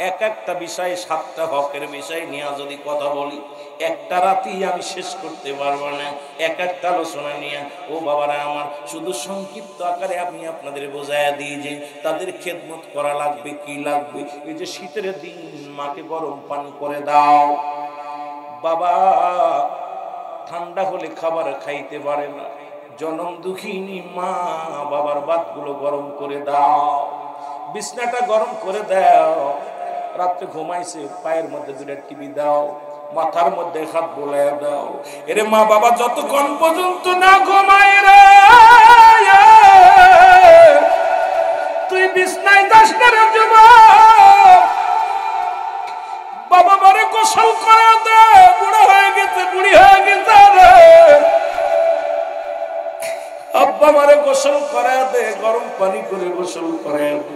এক একটা বিষয়, 7টা হকের বিষয় নিয়ে যদি কথা বলি, একটা রাতি আমি শেষ করতে পারবো না। এক একটা আলোচনা নিয়ে ও বাবারা আমার, শুধু সংক্ষিপ্ত আকারে আমি আপনাদের বোঝায়া দিই যে তাদের খেদমত করা লাগবে। কি লাগবে? এই যে শীতের দিন, মাকে গরম পানি করে দাও। বাবা ঠান্ডা হলে খাবার খাইতে পারে না, জনম দুঃখিনী মা, বাবার ভাতগুলো গরম করে দাও, বিছনাটা গরম করে দাও। রাত্রে ঘুমাইছে, পায়ের মধ্যে 2টা টিভি দাও, মাথার মধ্যে হাত বোলায় দাও। এরে মা বাবা যতক্ষণ পর্যন্ত না ঘুমায় রে, তুই বিছনায় যাস না রে যুবক। বাবা মারে গোসল করে দে, বুড়ো হয়ে গেছে, বুড়ি হয়ে গেছে রে। আব্বা মারে গোসল করে দে, গরম পানি করে গোসল করে দে।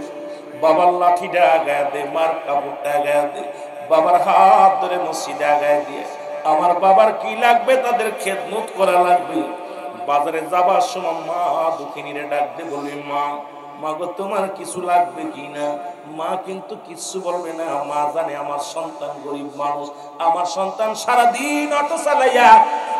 বাবার লাঠিটা আগায় দে, মার কাপড়টা আগায় দে, বাবার হাত ধরে মসজিদে আগায় দিয়ে। আমার বাবার কি লাগবে? তাদের খেদমত করা লাগবে। বাজারে যাবার সময় মা দুঃখিনীরে ডাক দে, বলবি মা, মা গো তোমার কিছু লাগবে কি না? মা কিন্তু কিছু বলবে না। মা জানে আমার সন্তান গরিব মানুষ, আমার সন্তান সারাদিন অটো চালাইয়া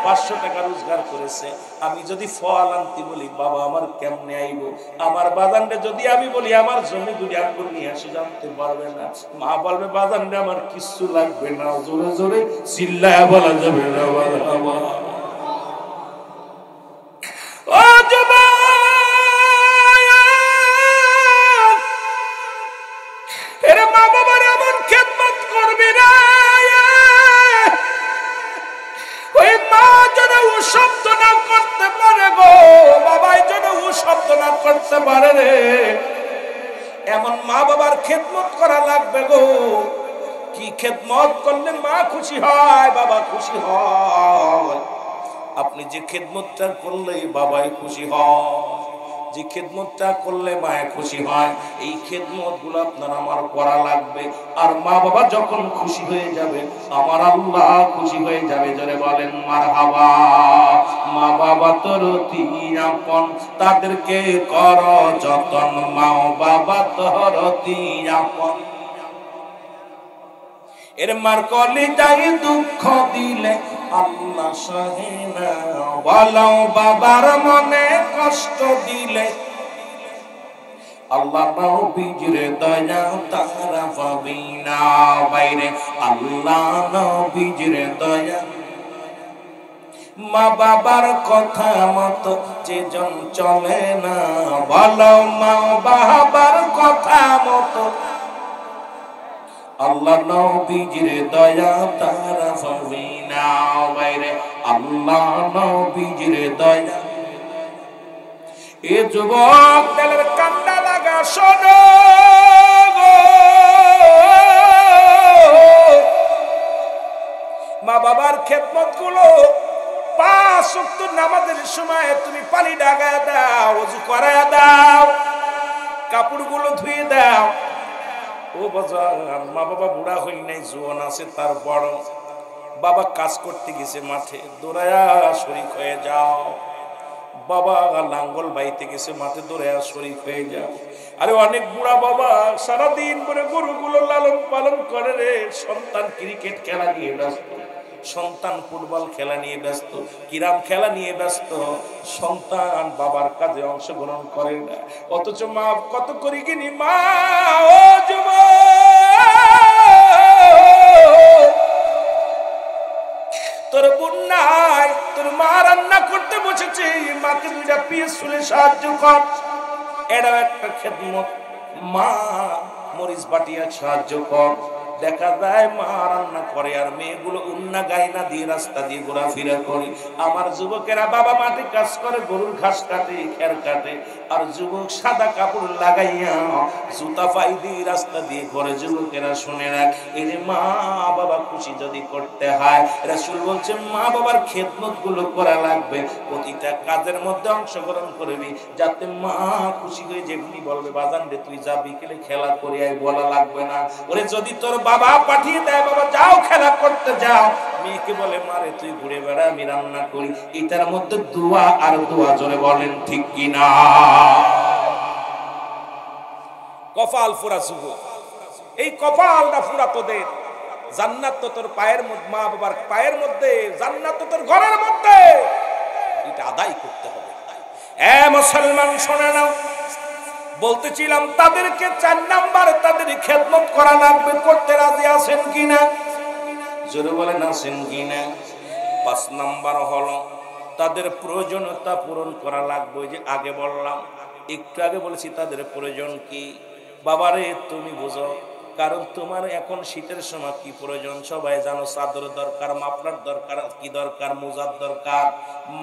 500 টাকা রোজগার করেছে। আমি যদি ফল আনতে বলি, বাবা আমার কেমনে আইব? আমার বাজানরে যদি আমি বলি আমার জমি 2 আঙ্গুর নিয়ে আসে, জানতে পারবে না। মা বলবে বাজানরে আমার কিছু লাগবে না। জোরে জোরে চিল্লায়া বলা যাবে না বাবা। ও যুবক, এরে মা বাবার এমন খেদমত করবি না, ওই মা যেন ও শব্দ না করতে পারে গো, বাবাই যেন ও শব্দ না করতে পারে রে। এমন মা বাবার খেদমত করা লাগবে গো। কি খেদমত করলে মা খুশি হয়, বাবা খুশি হয়? আপনি যে খেদমতটা করলে বাবাই খুশি হয়, যে খেদমতটা করলে মায়ে খুশি হয়, এই খেদমত গুলো আপনার আমার করা লাগবে। আর মা বাবা যখন খুশি হয়ে যাবে, আমার আল্লাহ খুশি হয়ে যাবে। জোরে বলেন মারহাবা। মা বাবা তোর অতি আপন, তাদেরকে কর যতন, মা বাবা তোর অতি আপন। এর মার কলিজায় দুঃখ দিলে আল্লাহ সহে না, বলো বাবার মনে কষ্ট দিলে আল্লাহ নবীর দয়া তারা পাবি না। বাইরে আল্লাহ নবীর দয়া। মা বাবার কথা মতো যে জন চলে না, বলো মা বাবার কথা মতো আল্লাহ নবীর দয়া তারা পাবি না। বাইরে আল্লাহ নবীর দয়া। এ যুবক দিলের কান্না লাগা শোনো, মা বাবার খেদমত গুলো 5 ওয়াক্ত নামাজের সময় তুমি পানি ডাগায় দাও, ওযু করায় দাও, কাপড়গুলো ধুয়ে দাও। ও বাজার, মা বাবা বুড়া হই নাই, জোয়ান আছে, তারপর বাবা কাজ করতে গেছে মাঠে, দৌড়ায়া শরীক হয়ে যাও। বাবা লাঙ্গল বাইতে গেছে মাঠে, দৌড়ায়া শরীক হয়ে যাও। আরে অনেক বুড়া বাবা সারাদিন করে গরুগুলো লালন পালন করে রে। সন্তান ক্রিকেট খেলা নিয়ে ব্যস্ত, সন্তান ফুটবল খেলা নিয়ে ব্যস্ত, কিরাম খেলা নিয়ে ব্যস্ত, সন্তান বাবার কাজে অংশগ্রহণ করে না। অথচ মা কত করি কিনি মা। ও যুবক, তোর বোন নাই, তোর মা রান্না করতে বসেছে, মাকে 2টা পিস চুলে সাহায্য কর, এটাও একটা খেদমত। মা মরিচ বাটিয়া সাহায্য কর। দেখা যায় মা রান্না করে আর মেয়েগুলো উন্না গায়না দিয়ে রাস্তা দিয়ে ঘোরাফেরা করে। আমার যুবকেরা বাবা মাঠে কাজ করে, গরুর ঘাস কাটে, খের কাটে, আর যুবক সাদা কাপড় লাগাইয়া জুতা পাই দিয়ে রাস্তা দিয়ে ঘরে। যুবকেরা শুনে রাখ, এই যে মা বাবা খুশি যদি করতে হয়, রাসূল বলছেন মা বাবার খেদমত গুলো করা লাগবে, প্রতিটা কাজের মধ্যে অংশগ্রহণ করবি, যাতে মা খুশি হয়ে যেগুলি বলবে বাজান রে তুই যা বিকেলে খেলা করে আয়, বলা লাগবে না। ওরে যদি তোর বাবা পাঠিয়ে দেয় বাবা যাও খেলা করতে যাও, মেয়েকে বলে মারে তুই ঘুরে বেড়া আমি রান্না করি, এটার মধ্যে দোয়া আর দোয়া। জোরে বলেন ঠিক কিনা? কপাল ফুরা যুবক, এই কপালটা ফুরা তোদের। জান্নাত তো তোর পায়ের মধ্যে, মা বাবার পায়ের মধ্যে, জান্নাত তো তোর ঘরের মধ্যে, এটা আদায় করতে হবে। এ মুসলমান শোনে নাও, বলতেছিলাম তাদেরকে 4 নাম্বার তাদের খেদমত করা লাগবে। করতে রাজি আছেন কিনা? জোরে বলেন আছেন কিনা? 5 নাম্বার হলো তাদের প্রয়োজনীয়তা পূরণ করা লাগবে। যে আগে বললাম, একটু আগে বলেছি তাদের প্রয়োজন কি। বাবারে তুমি বুঝো, কারণ তোমার এখন শীতের সময় কি প্রয়োজন সবাই জানো, চাদর দরকার, মাফলার দরকার, কি দরকার, মোজার দরকার,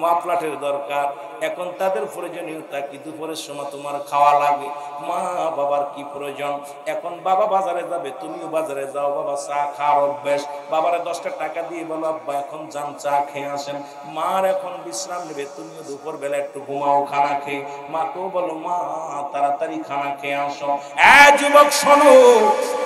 মাফলাটের দরকার। এখন তাদের প্রয়োজনীয়তা কি, দুপুরের সময় তোমার খাওয়া লাগে। মা বাবার কি প্রয়োজন, এখন বাবা বাজারে যাবে, তুমিও বাজারে যাও, বাবা চা খাওয়ার অভ্যাস, বাবারে 10টা টাকা দিয়ে বলো আব্বা এখন যান চা খেয়ে আসেন। মার এখন বিশ্রাম নেবে, তুমিও দুপুর বেলা একটু ঘুমাও খানা খেয়ে, মাকেও বলো মা তাড়াতাড়ি খানা খেয়ে আসো। যুবক শোনো,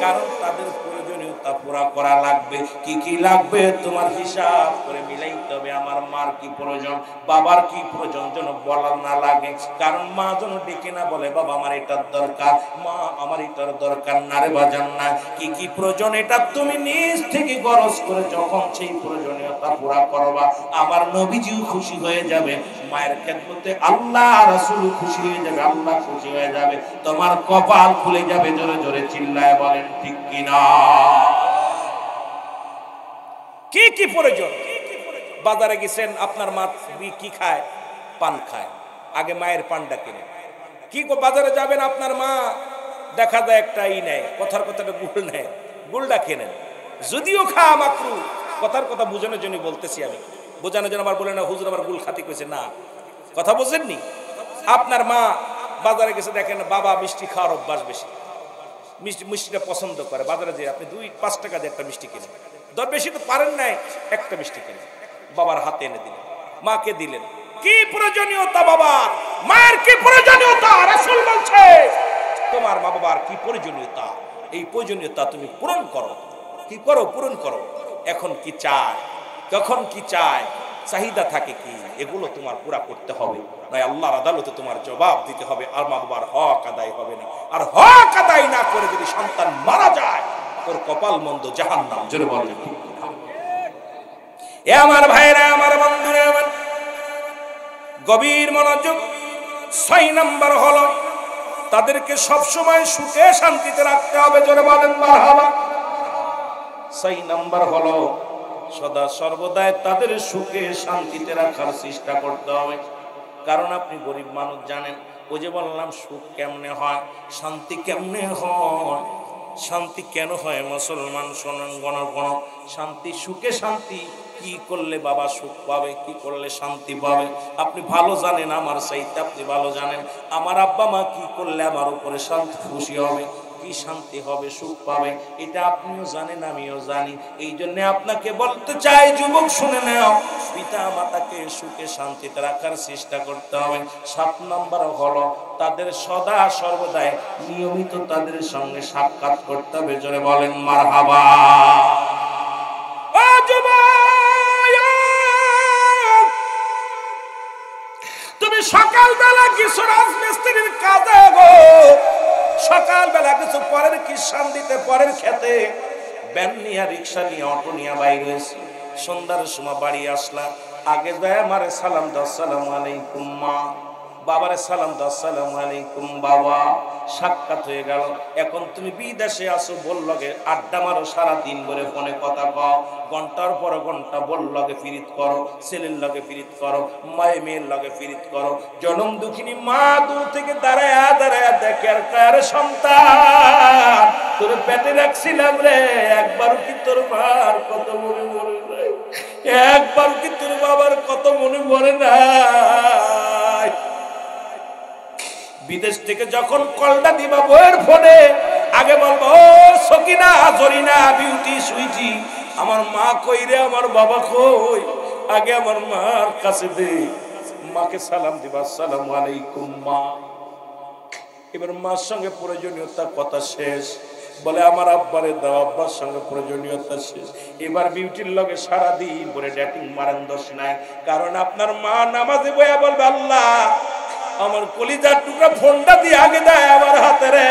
কারণ তাদের প্রয়োজনীয়তা পুরা করা লাগবে। কি কি লাগবে তোমার হিসাব করে মিলাইতে হবে। আমার মার কি প্রয়োজন, বাবার কি প্রয়োজন যেন বলা না লাগে, কারণ মা যেন ডেকে না বলে বাবা আমার এটার দরকার, মা আমার এটার দরকার না রে বাজান না। কি কি প্রয়োজন এটা তুমি নিজ থেকে খরচ করে যখন সেই প্রয়োজনীয়তা পুরা করবা, আমার নবীজিও খুশি হয়ে যাবে, মায়ের খেদমতে আল্লাহ রাসূল খুশি হয়ে যাবে, আল্লাহ খুশি হয়ে যাবে, তোমার কপাল খুলে যাবে। জোরে জোরে চিল্লায় বলেন ঠিক কিনা? কি কি প্রয়োজন? বাজারে গেছেন, আপনার মা কি খায়? পান খায়, আগে মায়ের পানটা কিনে। কি বাজারে যাবেন, আপনার মা দেখা যায় একটা নেয়, কথার কথাটা গুল নেয়, গুলটা কেনেন, যদিও খাওয়া মাকরু, কথার কথা বোঝানোর জন্য বলতেছি আমি, বোঝানোর জন্য আবার বলে না হুজুর আবার গুল খাতি কইছে না, কথা বোঝেননি? আপনার মা বাজারে গেছে, দেখেন বাবা মিষ্টি খাওয়ার অভ্যাস বেশি, মিষ্টিটা পছন্দ করে, বাজারে যে আপনি 2-5 টাকা দিয়ে একটা মিষ্টি কিনেন, দর বেশি তো পারেন নাই, একটা মিষ্টি কিনেন, বাবার হাতে এনে দিলেন, মাকে দিলেন। কি প্রয়োজনীয়তা বাবার, মায়ের কি প্রয়োজনীয়তা? রাসূল বলছে তোমার মা বাবার কি প্রয়োজনীয়তা, এই প্রয়োজনীয়তা তুমি পূরণ করো। কি করো? পূরণ করো। এখন কি চায়, কখন কি চায়, চাহিদা থাকে কি, এগুলো তোমার পুরা করতে হবে, নয় আল্লাহর আদালতে তোমার জবাব দিতে হবে, আর মা বাবার হক আদায় হবে না। আর হক আদায় না করে যদি সন্তান মারা যায়, তোর কপাল মন্দ, জাহান্নাম। জোরে বলেন ঠিক কিনা? এ আমার ভাইরা, আমার বন্ধুরা, আমার গভীর মনোযোগ। 6 নাম্বার হলো তাদেরকে সবসময় সুখে শান্তিতে রাখতে হবে। জোরে বলেন মারহাবা। 6 নাম্বার হলো সদা সর্বদাই তাদের সুখে শান্তিতে রাখার চেষ্টা করতে হবে। কারণ আপনি গরিব মানুষ, জানেন ওই যে বললাম সুখ কেমনে হয়, শান্তি কেমনে হয়। শান্তি কেন হয় মুসলমান শোনেন, গণ শান্তি, সুখে শান্তি কি করলে বাবা সুখ পাবে, কি করলে শান্তি পাবে আপনি ভালো জানেন, আমার চাইতে আপনি ভালো জানেন। আমার আব্বা মা কি করলে আমার উপরে শান্তি খুশি হবে, কি শান্তি হবে, সুখ পাবে, এটা আপনিও জানেন, আমিও জানি। এই জন্য আপনাকে বলতে চাই যুবক শুনে নাও, পিতা মাতাকে সুখে শান্তিতে রাখার চেষ্টা করতে হবে। 7 নম্বর হলো তাদের সদা সর্বদাই নিয়মিত তাদের সঙ্গে সাক্ষাৎ করতে হবে। জোরে বলেন মারহাবা। ও যুবক, তুমি সকালবেলা কিছু রাজমিস্ত্রির কাজে গো, সকালবেলা কিছু পরের কিষান দিতে, পরের খেতে ভ্যান নিয়ে, রিক্সা নিয়ে, অটো নিয়ে বাইরে হয়েছে, সন্ধ্যার সময় বাড়ি আসলা, আগে যায় আমারে সালাম দাও, আসসালামু আলাইকুম মা, বাবারে সালাম দাও, আসসালামু আলাইকুম বাবা। সাক্ষাৎ হয়ে গেল। এখন তুমি বিদেশে আসো, বললগে আড্ডা মারো, সারা দিন ভরে ফোনে কথা কও, ঘন্টার পর ঘন্টা বললগে ফিরিত করো, ছেলের লগে ফিরিত করো, মায়ের মেয়ের লগে ফিরিত করো। জনম দুঃখিনী মা দূর থেকে দাঁড়ায় দাঁড়ায় দেখে আর কার সন্তান তোর পেটে রাখছিলাম রে, একবারও কি তোর মার কত মনে মরে নাই, একবার কি তোর বাবার কত মনে মরে নাই। বিদেশ থেকে যখন কলটা দিবা বউয়ের ফোনে, আগে বলবো ও সকিনা, জরিনা, বিউটি, সুইটি, আমার মা কই রে, আমার বাবা কই, আগে আমার মার কাছে দে, মাকে সালাম দিবা, আসসালামু আলাইকুম মা। এবার মার সঙ্গে প্রয়োজনীয়তা কথা শেষ, বলে আমার আব্বারে দাও, আব্বার সঙ্গে প্রয়োজনীয়তা শেষ। এবার বিউটির লগে সারাদিন পরে ডেটিং মারেন, দোষ নাই, কারণ আপনার মা নামাজে বইয়া বলবে আল্লাহ আমার কলিজার টুকরা ফোনটা দিয়ে আগে দেয় আমার হাতে রে।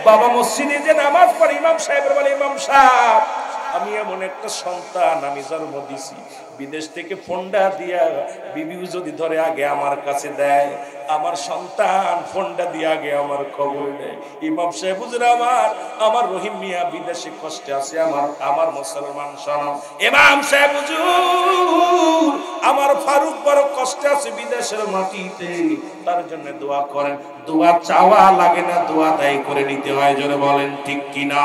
বাবা মসজিদে যে নামাজ পড়ে ইমাম সাহেবের বলে ইমাম সাহেব আমি এমন একটা সন্তান আমি জন্ম দিছি, বিদেশ থেকে ফোনটা দিয়া বিবিও যদি ধরে আগে আমার কাছে দেয়, আমার সন্তান ফোনটা দিয়ে আগে আমার খবর দেয়। ইমাম সাহেব হুজুর আমার রহিম মিয়া বিদেশে কষ্টে আছে, আমার মুসলমান শোনো। ইমাম সাহেব হুজুর আমার ফারুক বড় কষ্টে আছে বিদেশের মাটিতে, তার জন্য দোয়া করেন। দোয়া চাওয়া লাগে না, দোয়া দায়ী করে নিতে হয়, জোরে বলেন ঠিক কিনা।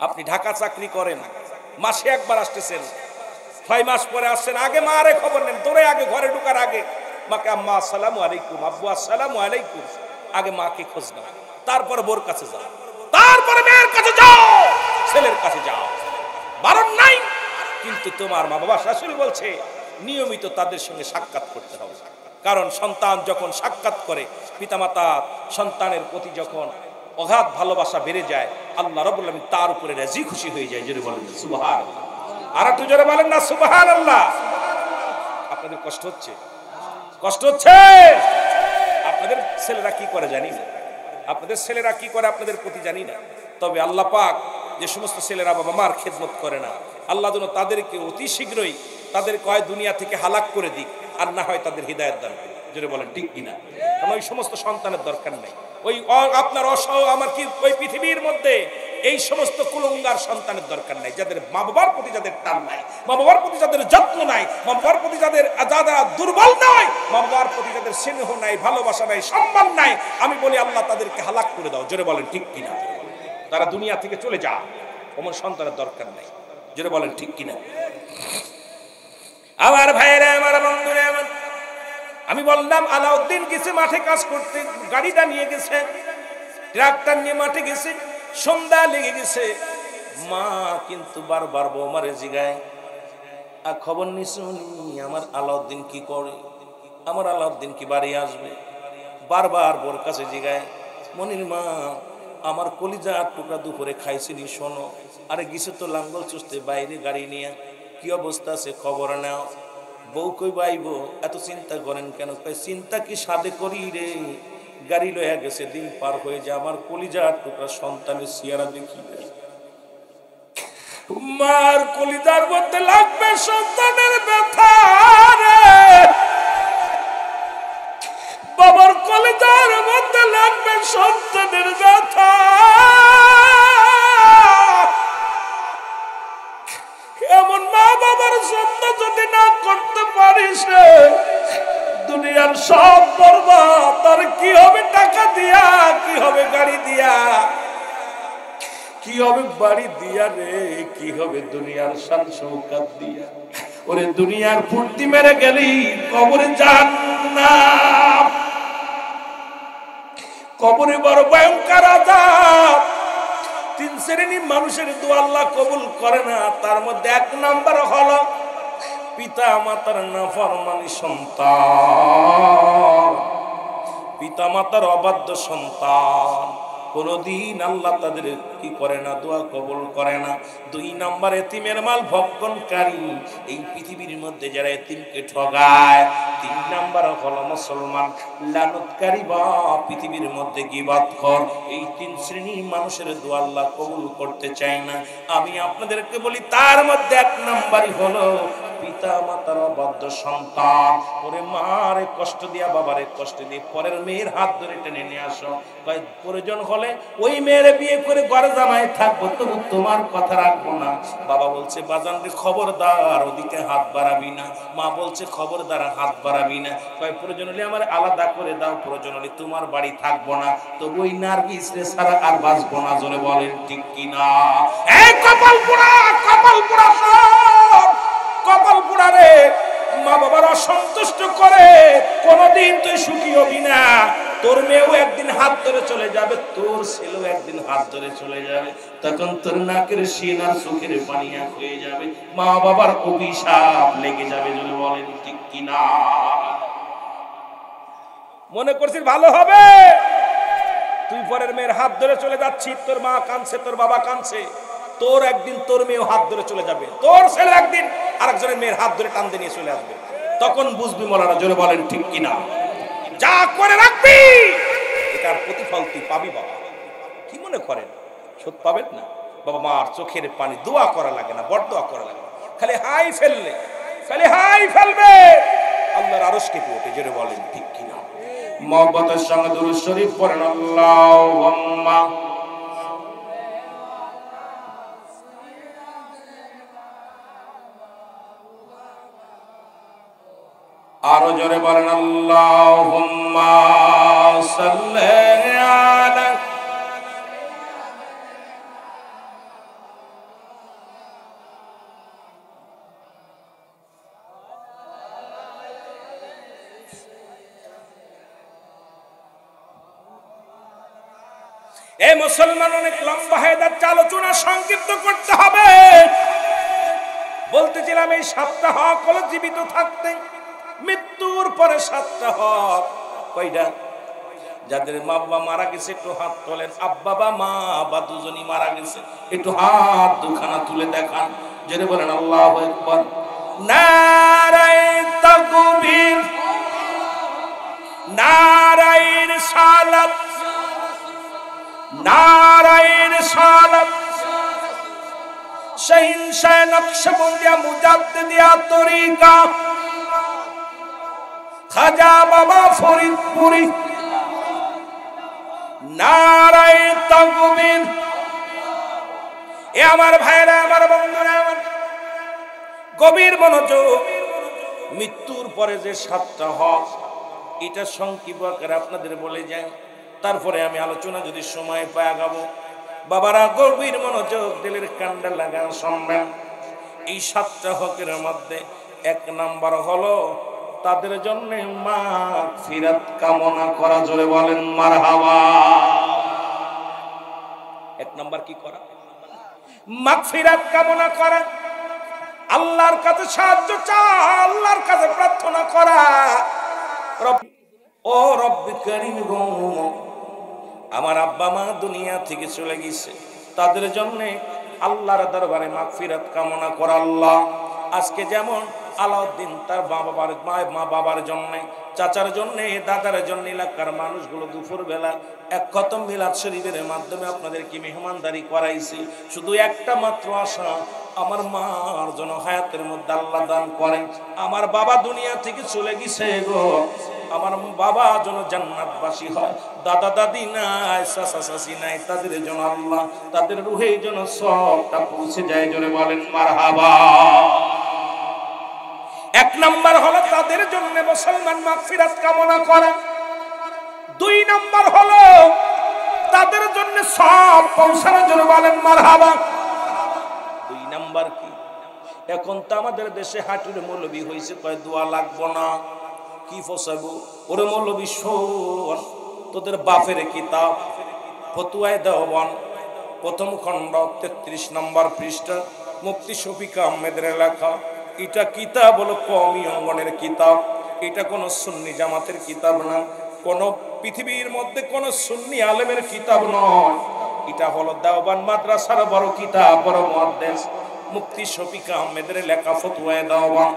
আপনি ঢাকা চাকরি করেন, মাসে একবার আসতেছেন, 6 মাস পরে আসছেন, আগে মারে খবর নেন, তোরে আগে ঘরে ঢুকার আগে মাকে আম্মা আসসালামু আলাইকুম, আব্বু আসসালামু আলাইকুম, আগে মাকে খোঁজ নাও, তারপরে বোর কাছে যাও, তারপরে মেয়ের কাছে যাও, ছেলের কাছে যাও, বারণ নাই। কিন্তু তোমার মা বাবা শাশুড়ি বলছে নিয়মিত তাদের সঙ্গে সাক্ষাৎ করতে হবে, কারণ সন্তান যখন সাক্ষাৎ করে, পিতামাতা সন্তানের প্রতি যখন অগাধ ভালোবাসা বেড়ে যায়, আল্লাহ রাব্বুল আলামিন তার উপরে রাজি খুশি হয়ে যায়, জোরে বলেন সুবহানাল্লাহ। আর একটু জোরে বলেন না সুবহানাল্লাহ। আপনাদের কষ্ট হচ্ছে, কষ্ট হচ্ছে। আপনাদের ছেলেরা কি করে জানি না, আপনাদের ছেলেরা কি করে আপনাদের প্রতি জানি না, তবে আল্লাহ পাক যে সমস্ত ছেলেরা বাবা মার খেদমত করে না, আল্লাহ যেন তাদেরকে অতি শীঘ্রই তাদেরকে হয় দুনিয়া থেকে হালাক করে দিক, আর না হয় তাদের হিদায়াত দান করুক, জোরে বলেন ঠিক কিনা। কারণ ওই সমস্ত সন্তানের দরকার নেই, ওই আপনার আমার কি ওই পৃথিবীর মধ্যে এই সমস্ত কুলঙ্গার সন্তানের দরকার নাই, যাদের মা বাবার প্রতি যাদের টান নাই, মা বাবার প্রতি যাদের যত্ন নাই, মা বাবার প্রতি যাদের যারা দুর্বল নয়, মা বাবার প্রতি যাদের স্নেহ নাই, ভালোবাসা নাই, সম্মান নাই, আমি বলি আল্লাহ তাদেরকে হালাক করে দাও, জোরে বলেন ঠিক কিনা। তারা দুনিয়া থেকে চলে যা, ওমন সন্তানের দরকার নাই, জোরে বলেন ঠিক কিনা। আমার ভাইয়েরা, আমার বন্ধুরা, আমি বললাম আলাউদ্দিন গেছে মাঠে কাজ করতে, গাড়িটা নিয়ে গেছে, ট্রাক্টর নিয়ে মাঠে গেছে, সন্ধ্যা লেগে গেছে, মা কিন্তু বারবার বৌমারে জিগায় আর খবর নিশুনি আমার আলাউদ্দিন কি করে, আমার আলাউদ্দিন কি বাড়ি আসবে, বারবার বোর কাছে জিগায় মনির মা আমার কলিজা টুকরা দুপুরে খাইছিনি শোনো, আরে গেছে তো লাঙ্গল চুষতে বাইরে গাড়ি নিয়ে, কি অবস্থা আছে খবর নাও। বউ কই বাইব এত চিন্তা করেন কেন, চিন্তা কি সাদে করি রে, গাড়ি লইয়া গেছে, দিন পার হয়ে যায়, আমার কলিজার টুকরা সন্তানের চেহারা দেখি, মার কলিজার মধ্যে লাগবে সন্তানের ব্যথা রে, বাবার কলিজার মধ্যে লাগবে সন্তানের ব্যথা। এমন মা বাবার যত্ন যদি না করতে পারিস রে, দুনিয়ার সব বরবাদ, তার কি হবে টাকা দিয়া, কি হবে গাড়ি দিয়া, কি হবে বাড়ি দিয়া রে, কি হবে দুনিয়ার শান শৌকত দিয়া। ওরে দুনিয়ার ফুর্তি মেরে গেলি কবরে জাহান্নাম, কবরে বড় ভয়ঙ্কর আযাব। 3 শ্রেণীর মানুষের দোয়া আল্লাহ কবুল করে না, তার মধ্যে 1 নাম্বার হলো পিতা মাতার নাফরমানি সন্তান, পিতা মাতার অবাধ্য সন্তান, কোনদিন আল্লাহ তাদের কি করে না, দোয়া কবুল করে না। 2 নাম্বার এতিমের মাল ভক্ষণকারী, এই পৃথিবীর মধ্যে যারা এতিমকে ঠগায়। 3 নাম্বার হলো মুসলমান লানতকারী বা পৃথিবীর মধ্যে গীবতখোর। এই 3 শ্রেণীর মানুষের দোয়া আল্লাহ কবুল করতে চায় না। আমি আপনাদেরকে বলি তার মধ্যে 1 নাম্বারই হলো পিতা মাতার অবাধ্য সন্তান, ওরে মারে কষ্ট দিয়া বাবারে কষ্ট দিয়ে পরের মেয়ের হাত ধরে টেনে নিয়ে আসো, প্রয়োজন হলে ওই মেয়েরে বিয়ে করে ঘরে জামাই থাকবো, তবু তোমার কথা রাখবো না। বাবা বলছে বাজানরে খবরদার ওদিকে হাত বাড়াবি না, মা বলছে খবরদার হাত বাড়াবি না, প্রয়োজন হলে আমার আলাদা করে দাও, প্রয়োজন হলে তোমার বাড়ি থাকবো না, তবু ওই নার্গিস রে ছাড়া আর বাঁচবো না। জোরে বলেন ঠিক কিনা? এই কপাল পোড়া, কপাল পোড়া, কপাল পোড়া রে, মা বাবার অসন্তুষ্ট করে কোনদিন তুই সুখী হবি না। তোর মেয়েও একদিন হাত ধরে চলে যাবে, তোর ছেলেও একদিন হাত ধরে চলে যাবে, তখন তোর নাকের শিন আর চোখের পানি এক হয়ে যাবে, মা বাবার অভিশাপ লেগে যাবে। যদি বলেন ঠিক কিনা? মনে করছিস ভালো হবে? তুই পরের মেয়ের হাত ধরে চলে যাচ্ছিস, তোর মা কাঁদছে, তোর বাবা কাঁদছে, তোর একদিন তোর মেয়েও হাত ধরে চলে যাবে, তোর ছেলে একদিন আরেকজনের মেয়ের হাত ধরে টানতে নিয়ে চলে আসবে, তখন বুঝবি মলানা। জোরে বলেন ঠিক কিনা? যা করে রাখবি এটার প্রতিফল তুই পাবি। বাবা কি মনে করেন সত্যি পাবেন না? বাবা মার চোখের পানি দোয়া করা লাগে না, বড় দোয়া করা লাগে না, খালি হাই ফেললে, খালি হাই ফেলবে, আল্লাহর আরশ কেঁপে ওঠে। জোরে বলেন ঠিক কিনা? মহব্বতের সঙ্গে দুরূদ শরীফ পড়েন। আল্লাহুম্মা আরো জোরে বলেন আল্লাহুম্মা সাল্লি আলা। এই মুসলমান অনেক লম্বা হয়ে যাচ্ছে, আলোচনা সংক্ষিপ্ত করতে হবে। বলতেছিলাম এই 7টা হক হলো জীবিত থাকতে, মৃত্যুর পরে 7টা হক। কয়টা? যাদের মা বাবা মারা গেছে একটু হাত তোলেন, আব্বা বা মা বা দুজনই মারা গেছে, একটু হাত দুখানা তুলে দেখান। জেনে বলেন আল্লাহু আকবার। নারায়ে তাকবীর, নারায়ে রিসালাত, নারায়ে রিসালাত। শাহিনশাহ নকশবন্দিয়া মুজাদ্দিদিয়া তরিকা খাজা বাবা ফরিদপুরি। নারায়ে তাকবীর। এ আমার ভাইরা, আমার বন্ধুরা, আমার গভীর মনোযোগ। মৃত্যুর পরে যে 7টা হক, এটা সংক্ষিপ্ত আকারে আপনাদের বলে যাই, তারপরে আমি আলোচনা যদি সময় পাই আগাবো। বাবারা গভীর মনোযোগ, দিলের কান্ডা লাগান শুনবেন। এই 7টা হকের মধ্যে 1 নাম্বার হলো তাদের জন্য মাগফিরাত কামনা করা। জোরে বলেন মারহাবা। 1 নাম্বার কি করা? মাগফিরাত কামনা করা, আল্লাহর কাছে সাহায্য চাওয়া, আল্লাহর কাছে প্রার্থনা করা। ও রব্বি কারীম গো, আমার আব্বা মা দুনিয়া থেকে চলে গেছে, তাদের জন্য আল্লাহর দরবারে মাগফিরাত কামনা করা। আল্লাহ আজকে যেমন আলাউদ্দিন তার মা বাবার জন্য, চাচার জন্য, দাদার জন্য, এলাকার মানুষগুলো দুপুর বেলা 1 খতম মিলাদ শরীফের মাধ্যমে আপনাদেরকে মেহমানদারি করাইছি। শুধু একটা মাত্র আশা, আমার মার জন্য হায়াতের মধ্যে আল্লাহ দান করেন। আমার বাবা দুনিয়া থেকে চলে গেছে গো, আমার বাবা যেন জান্নাতবাসী হয়, দাদা দাদি নাই, চাচা চাচি নাই, তাদের জন্য আল্লাহ তাদের রুহে যেন সবটা পৌঁছে যায়। জোরে বলেন মারহাবা। 1 নাম্বার হলো তাদের জন্য মুসলমান মাগফিরাত কামনা করা। 2 নাম্বার হলো তাদের জন্য সব পৌঁছানো। জোরে বলেন মারহাবা। 2 নাম্বার কি? এখন তো আমাদের দেশে হাঁটুর মৌলবী হয়েছে, কয় দোয়া লাগবো না, কি ফসাবো? ওরে মৌলবী শোন, তোদের বাপের কিতাব ফতুয়ায়ে দেওবন্দ 1ম খণ্ড 33 নম্বর পৃষ্ঠা, মুফতি শফিক আহমেদের লেখা। এটা কিতাব হলো কওমি অঙ্গনের কিতাব, এটা কোনো সুন্নি জামাতের কিতাব না, কোন পৃথিবীর মধ্যে কোন সুন্নি আলেমের কিতাব নয়। এটা হলো দেওবন্দ মাদ্রাসার বড় কিতাব, বড় মুহাদ্দিস মুফতি শফিক আহমেদের লেখা ফতুয়ায়ে দেওবন্দ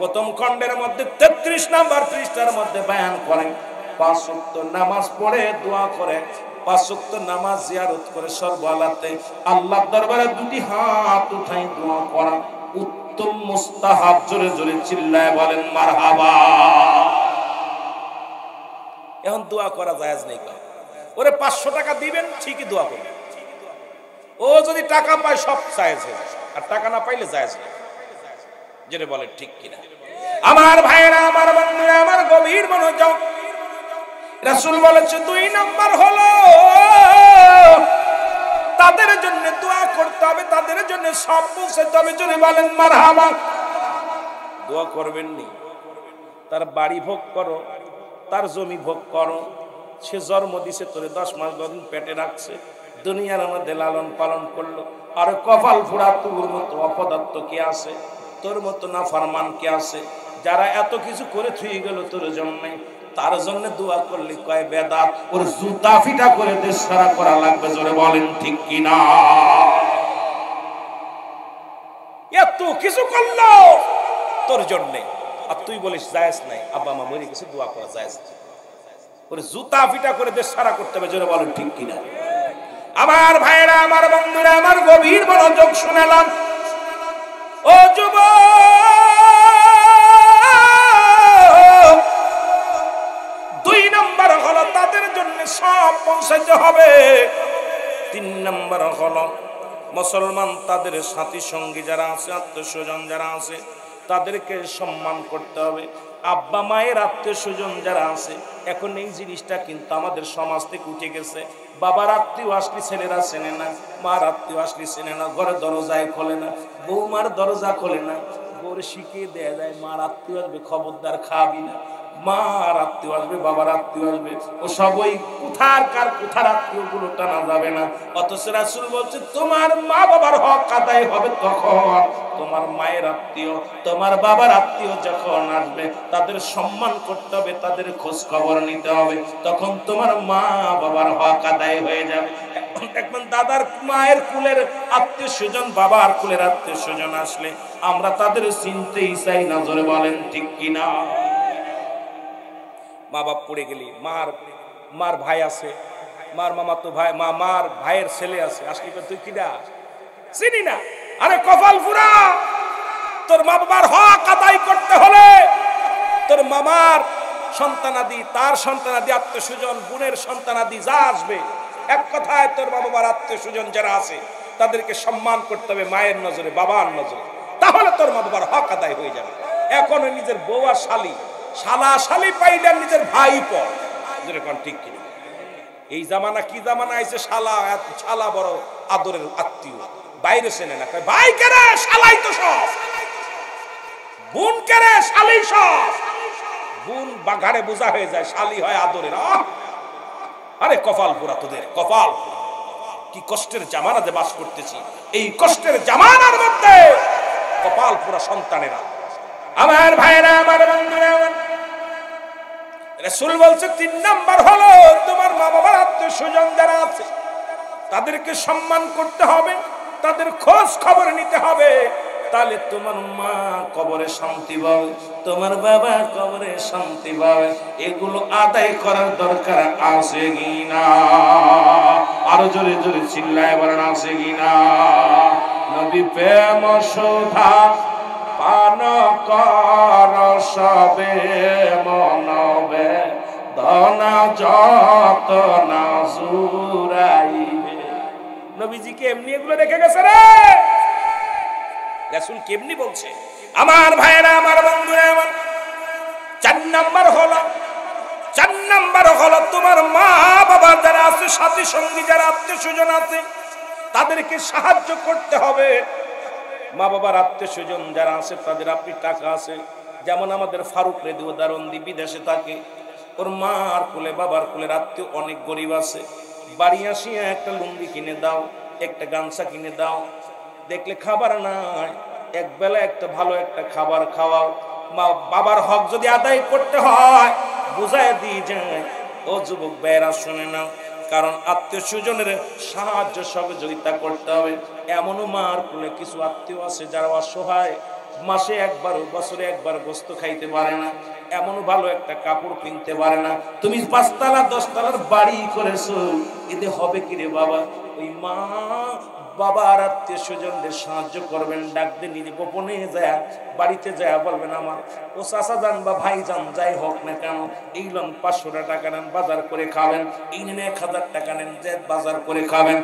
1ম খণ্ডের মধ্যে 33 নম্বর পৃষ্ঠার মধ্যে বয়ান করেন 5 ওয়াক্ত নামাজ পড়ে দোয়া করে, 5 ওয়াক্ত নামাজ জিয়ারত করে সর্বহালাতে আল্লাহর দরবারে 2টি হাত উঠাই দোয়া করা উত্তম মুস্তাহাব। জোরে জোরে চিল্লায় বলেন মারহাবা। এখন দোয়া করা জায়েজ নেই কা? ওরে 500 টাকা দিবেন, ঠিকই দোয়া করবেন। ও যদি টাকা পায় সব জায়েজ হয়ে যায়, আর টাকা না পাইলে জায়েজ নেই। জেনে বলেন ঠিক কিনা? আমার ভাইরা, আমার বন্ধুরা, আমার গভীর মনোযোগ। রাসূল বলেছে 2 নাম্বার হলো তাদের জন্য দোয়া করতে হবে, তাদের জন্য সব পৌঁছাতে হবে। জোরে বলেন মারহাবা। দোয়া করবেন নি, তার বাড়ি ভোগ করো, তার জমি ভোগ করো, সে জন্ম দিছে তোরে 10 মাস গর্ভে পেটে রাখছে, দুনিয়ার মধ্যে লালন পালন করলো, আর কপাল ফুরা তোর মতো অপদার্থ কে আছে, তোর মতো নাফরমান কে আছে, যারা এত কিছু করে থুয়ে গেল তোর জন্য, তার জন্য দোয়া করলে কয় বেদাত, ওর জুতা ফিটা করে দেশ সারা করা লাগবে। জোরে বলেন ঠিক কিনা? এত কিছু করলো তোর জন্য, আর তুই বলিস জায়েজ নাই, আব্বা মা মরে গেছে দোয়া করা জায়েজ নাই। ওরে জুতা ফিটা করে দেশ সারা করতে হবে। জোরে বলেন ঠিক কিনা? আমার ভাইরা, আমার বন্ধুরা, আমার গভীর মনোযোগ শোনালাম। ও যুবক, 2 নাম্বার হলো তাদের জন্য সব পৌঁছাইতে হবে। 3 নাম্বার হলো মুসলমান তাদের সাথী সঙ্গী যারা আছে, আত্মীয় স্বজন যারা আছে, তাদেরকে সম্মান করতে হবে। আব্বা মায়ের আত্মীয় স্বজন যারা আছে, এখন এই জিনিসটা কিন্তু আমাদের সমাজ থেকে উঠে গেছে। বাবার আত্মীয় আসলে ছেলেরা চেনে না, মার আত্মীয় আসলে চেনে না, ঘরের দরজায় খোলে না, বৌমার দরজা খোলে না, বউর শিখিয়ে দেয়া যায় মার আত্মীয় আসবে খবরদার খাবি না, মার আত্মীয় আসবে, বাবার আত্মীয় আসবে, ও সবই কোথার আত্মীয় গুলো টানা যাবে না। অথচ রাসূল বলছে তোমার মা বাবার হক আদায় হবে তখন, তোমার মায়ের আত্মীয়, তোমার বাবার আত্মীয় যখন আসবে তাদের সম্মান করতে হবে, তাদের খোঁজ খবর নিতে হবে, তখন তোমার মা বাবার হক আদায় হয়ে যাবে। দেখবেন দাদার মায়ের কুলের আত্মীয় স্বজন, বাবার কুলের আত্মীয় স্বজন আসলে আমরা তাদের চিনতেই চাই না। জোরে বলেন ঠিক কিনা? মা বাপ পড়ে গেলি, মার ভাই আছে, মার মামাতো ভাই, মার ভাইয়ের ছেলে আছে, আসলি তুই কিনা চিনি না। আরে কপাল পুরা, তোর মা বাবার হক আদায় করতে হলে তোর মামার সন্তানাদি, তার সন্তানাদি, আত্মীয় স্বজন, বোনের সন্তানাদি যা আসবে, এক কথায় তোর মা বাবার আত্মীয় স্বজন যারা আছে তাদেরকে সম্মান করতে হবে মায়ের নজরে, বাবার নজরে, তাহলে তোর মা বাবার হক আদায় হয়ে যাবে। এখন নিজের বউ আর শালি, শালা শালি পাইলে নিজের ভাই পড়। যেরকম ঠিক কিনা? এই জামানা কি জামানা আইছে, শালা বড় আদরের আত্মীয়, বাইরে চেনে না, ভাই কেরে শালাই তো সব, বোন কেরে শালি সব, বোন বাঘারে বোঝা হয়ে যায়, শালি হয় আদরের। আরে কপাল পুরা তোদের, কপাল। কি কষ্টের জামানাতে বাস করতেছি, এই কষ্টের জামানার মধ্যে কপাল পুরা সন্তানেরা। আমার ভাইরা, আমার বন্ধুরা, রাসূল বলছে 3 নাম্বার হলো তোমার মা বাবার আত্মীয় স্বজন যারা আছে তাদেরকে সম্মান করতে হবে, তাদের খোঁজ খবর নিতে হবে, তাহলে তোমার মা কবরে শান্তি পাবে, তোমার বাবা কবরে শান্তি পাবে। এগুলো আদায় করার দরকার আছে কিনা? আরো জোরে জোরে চিল্লায় বলেন আছে কিনা? নবী প্রেম সুধা পান কর সবে মনবে, ধনা যত না জুরাইবে। নবীজিকে এমনি এগুলো রেখে গেছে রে, রাসূল কেমনি বলছে? আমার ভাইরা, আমার বন্ধুরা, আমার 4 নাম্বার হলো তোমার মা বাবা যারা আছে, সাথী সঙ্গী যারা, আত্মীয় স্বজন আছে, তাদেরকে সাহায্য করতে হবে। মা বাবার আত্মীয় স্বজন যারা আছে তাদের, আপনি টাকা আছে, যেমন আমাদের ফারুক রেদি উদাহরণ দি, বিদেশে থাকে, ওর মার কুলে বাবার কুলের আত্মীয় অনেক গরিব আছে, বাড়ি আসিয়া একটা লুঙ্গি কিনে দাও, একটা গামছা কিনে দাও, দেখলে খাবার নাই, এক বেলা একটা ভালো একটা খাবার খাওয়াও। মা বাবার হক যদি আদায় করতে হয় বুঝায় দিয়ে যায়। ও যুবক ভাইরা শুনে নাও, কারণ আত্মীয় স্বজনের সাহায্য সহযোগিতা করতে হবে। এমনও মার কুলে কিছু আত্মীয় আছে যারা অসহায়, মাসে একবার, বছরে একবার গোস্ত খাইতে পারে না, এমনও ভালো একটা কাপড় কিনতে পারে না। তুমি 5 তলা 10 তলার বাড়ি করেছো, এতে হবে কি রে বাবা? ওই মা বাবার আত্মীয় স্বজনদের সাহায্য করবেন, ডাক দিয়ে নিজে গোপনে যায় বাড়িতে যায় বলবেন আমার ও চাচা যান বা ভাই যান যাই হোক না কেন, এই লোন 500 টাকা নেন বাজার করে খাবেন, এই নেন 1000 টাকা নেন যে বাজার করে খাবেন।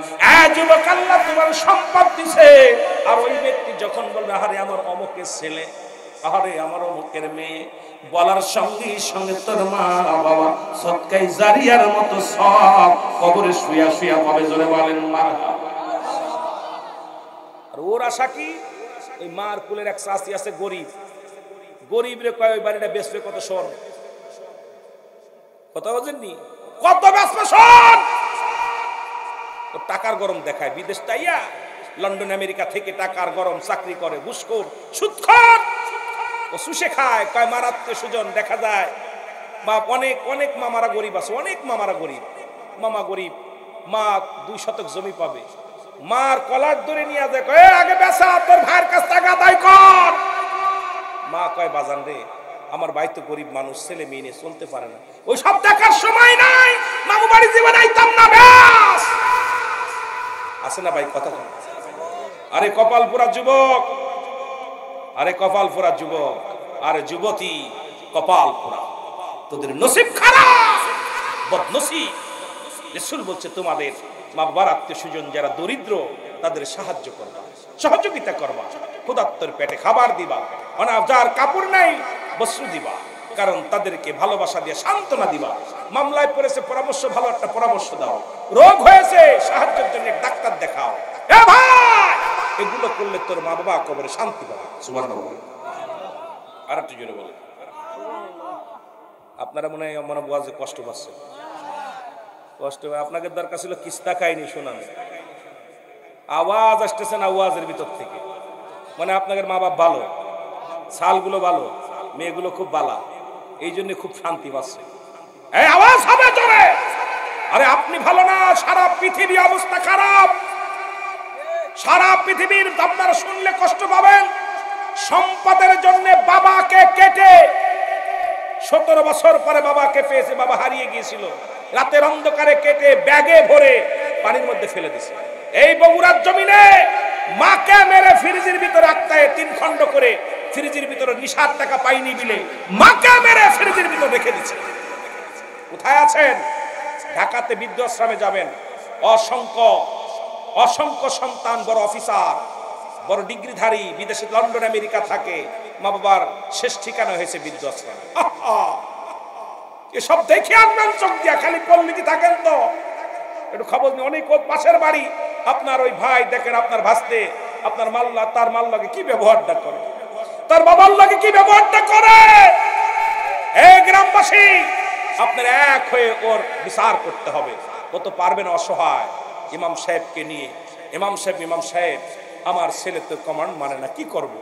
যুবক আল্লাহ তোমার সম্পদ দিছে। আর ওই ব্যক্তি যখন বলবে আরে আমার অমুকের ছেলে, আরে আমার অমুকের মেয়ে, বলার সঙ্গে সঙ্গে তোর মা বাবা সদকায়ে জারিয়ার মতো সব কবরে শুয়া শুয়া পাবে। জোরে বলেন মারহাবা। আর ওর আশা কি? ওই মার কুলের এক চাচি আছে গরিব, গরিব রে কয় ওই বাড়িটা বেচবে কত শোন, কত বোঝেননি, কত বেচবে শোন। ও টাকার গরম দেখায়, বিদেশ তাইয়া লন্ডন আমেরিকা থেকে টাকার গরম চাকরি করে, ঘুষখোর সুদখোর, ও সুশে খায়। কয় মার আত্মীয় স্বজন দেখা যায় বা অনেক অনেক মামারা গরিব আছে, অনেক মামারা গরিব, মামা গরিব, মা 2 শতক জমি পাবে, মার কলার ধরে নিয়ে যায়, কয় আগে বেচা তোর ভাইয়ের কাছ থেকে আদায় কর। মা কয় বাজান রে আমার ভাই তো গরিব মানুষ, ছেলে মেয়ে নিয়ে চলতে পারে না, ওই সব দেখার সময় নাই, মামু বাড়ি জীবন আইতাম না ব্যাস। আছে না ভাই কথা? আরে কপাল পোড়া যুবক, আরে কপাল পোড়া যুবক, আরে যুবতী কপাল পোড়া, তোদের নসিব খারাপ, বদনসিব। রাসূল বলছে তোমাদের মা বাবার আত্মীয় স্বজন যারা দরিদ্র তাদের সাহায্য করবা, সহযোগিতা করবা, ক্ষুধার্তের পেটে খাবার দিবা, যার কাপড় নাই বস্ত্র দিবা, কারণ তাদেরকে ভালোবাসা দিয়ে সান্ত্বনা দিবা। মামলায় পড়েছে পরামর্শ, ভালো একটা পরামর্শ দাও, রোগ হয়েছে সাহায্যের জন্য ডাক্তার দেখাও। এ ভাই এগুলো করলে তোর মা বাবা কবরে শান্তি পাবে। সুবহানাল্লাহ। আর একটু জোরে বলে। আপনারা মনে হয় মনে বুঝে কষ্ট পাচ্ছেন, কষ্ট। আপনাদের দরকার ছিল কিস্তা কাহিনী শোনানো, আওয়াজ আসতেছে না আওয়াজের ভিতর থেকে, মানে আপনাদের মা বাপ ভালো, ছালগুলো ভালো, মেয়েগুলো খুব বালা, এই জন্য খুব শান্তি পাচ্ছে। এই আওয়াজ হবে জোরে। আরে আপনি ভালো না, সারা পৃথিবী অবস্থা খারাপ, সারা পৃথিবীর আপনারা শুনলে কষ্ট পাবেন। সম্পদের জন্য বাবাকে কেটে 17 বছর পরে বাবাকে পেয়েছে, বাবা হারিয়ে গিয়েছিল, রাতের অন্ধকারে কেটে ব্যাগে ভরে পানির মধ্যে ফেলে দিছে। এই বগুড়ার জমিনে মাকে মেরে ফ্রিজের ভিতরে আটকায় 3 খণ্ড করে, ফ্রিজের ভিতরে নিশার টাকা পাইনি বিলে মাকে মেরে ফ্রিজের ভিতরে রেখে দিচ্ছে। কোথায় আছেন? ঢাকাতে বৃদ্ধাশ্রমে যাবেন, অসংখ্য অসংখ্য সন্তান বড় অফিসার, বড় ডিগ্রিধারী, বিদেশে লন্ডন আমেরিকা থাকে, মা বাবার শেষ ঠিকানা হয়েছে বৃদ্ধাশ্রম। এসব দেখে আসবেন চোখ দিয়া, খালি পল্লীতে থাকেন তো একটু খবর নিয়ে। অনেক পাশের বাড়ি আপনার ওই ভাই দেখেন, আপনার ভাসতে আপনার মাল্লা, তার মাল্লাকে কি ব্যবহারটা করে, তার বাবার লাগে কি ব্যবহারটা করে। এই গ্রামবাসী আপনার এক হয়ে ওর বিচার করতে হবে। ও তো পারবে না, অসহায়। ইমাম সাহেবকে নিয়ে, ইমাম সাহেব আমার ছেলে তো কমান্ড মানে না, কি করব?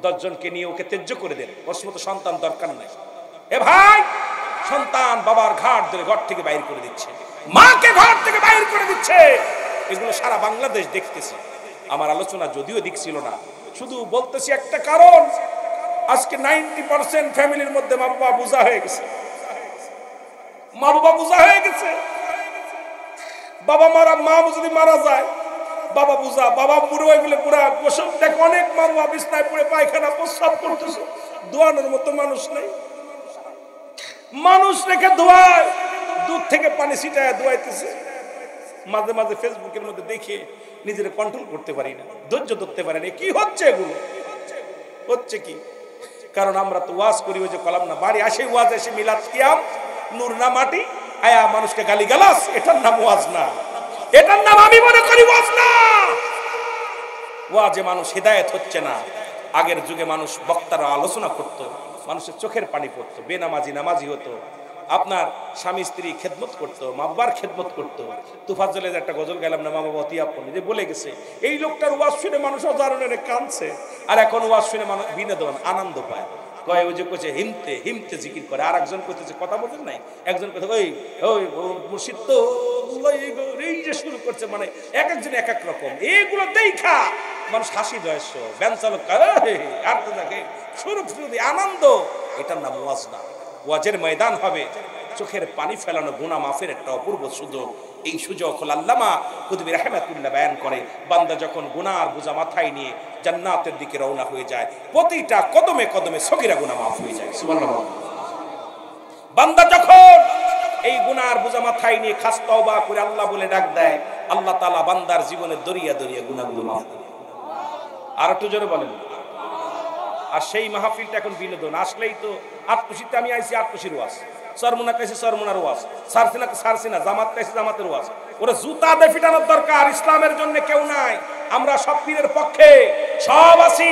10 জনকে নিয়ে ওকে ত্যায্য করে দেন, ওর মতো সন্তান দরকার নাই। এ ভাই, সন্তান বাবার ঘাট ধরে ঘর থেকে বাইর করে দিচ্ছে, মাকে ঘর থেকে বাইর করে দিচ্ছে। এগুলো সারা বাংলাদেশ দেখতেছে। আমার আলোচনা যদিও দিক ছিল না, শুধু বলতেছি একটা কারণ, আজকে 90% ফ্যামিলির মধ্যে মা বাবা বোঝা হয়ে গেছে, মা বাবা বোঝা হয়ে গেছে। বাবা মারা, মা যদি মারা যায় বাবা বুঝা, বাবা বুড়ো হয়ে গেলে পুরা গোসল দেখ, অনেক মা বাবা বিছনায় পড়ে পায়খানা প্রস্রাব করতেছে, দোয়ানোর মতো মানুষ নেই। মানুষ রেখে ধোয়ায়, দুধ থেকে পানি ছিটায় ধোয়াইতেছে। মাঝে মাঝে ফেসবুকের মধ্যে দেখে নিজের কন্ট্রোল করতে পারি না, ধৈর্য ধরতে পারি না। কি হচ্ছে এগুলো? হচ্ছে কি? কারণ আমরা তো ওয়াজ করি, ওই যে কলাম না, বাড়ি আসে ওয়াজ, এসে মিলাদ কিয়াম, নূর না মাটি, আয়া মানুষকে গালি গালাস, এটার নাম ওয়াজ না, এটার নাম আমি মনে করি ওয়াজ না। ওয়াজে মানুষ হিদায়েত হচ্ছে না। আগের যুগে মানুষ, বক্তারা আলোচনা করতো, মানুষের চোখের পানি পড়তো, বেনামাজি নামাজি হতো, আপনার স্বামী স্ত্রী খেদমত করতো, মা বাবার খেদমত করতো। তুফাজ্জলের একটা গজল গেলাম না, মা বাবা অতি আপন, যে বলে গেছে এই লোকটার ওয়াজ শুনে মানুষ অজারণে কাঁদছে, আর এখন ওয়াজ শুনে মানুষ বিনোদন আনন্দ পায়। কয় ওই যে কইছে হিমতে হিমতে জিকির করে, আর একজন কইতেছে কথা বলেন নাই, একজন কথা ওই ওই মুর্শিদ তো এই যে শুরু করছে, মানে এক একজন এক এক রকম। এইগুলো দেখা মানুষ হাসি দয়স্য, ব্যান চালক আর তো দেখে শুরু শুরু আনন্দ। এটার নাম ওয়াজ না। ওয়াজের ময়দান হবে চোখের পানি ফেলানো, গুনাহ মাফের একটা অপূর্ব সুযোগ। এই সুযোগ হল আল্লামা কুতুবী রাহমাতুল্লাহ বয়ান করে, বান্দা যখন গুনার বোঝা মাথায় নিয়ে জান্নাতের দিকে রওনা হয়ে যায়, প্রতিটা কদমে কদমে সগীরা গুনাহ মাফ হয়ে যায়। সুবহানাল্লাহ। বান্দা যখন এই গুনার বোঝা মাথায় নিয়ে খাস তওবা করে আল্লাহ বলে ডাক দেয়, আল্লাহ তাআলা বান্দার জীবনের দরিয়া দরিয়া গুনাহগুলো মাফ করে। আর একটু জোরে বলেন। আর সেই মাহফিলটা এখন বিনোদন, আসলেই তো আটপুষিতে আমি আইছি আটপুষির ওয়াজ, সরমুনা কাছে সরমুনার ওয়াজ, সারসিনাতে সারসিনা, জামাত কাছে জামাতের ওয়াজ। ওরা জুতা দিয়ে ফিটানোর দরকার, ইসলামের জন্য কেউ নাই। আমরা সব পীরের পক্ষে, সব আছি,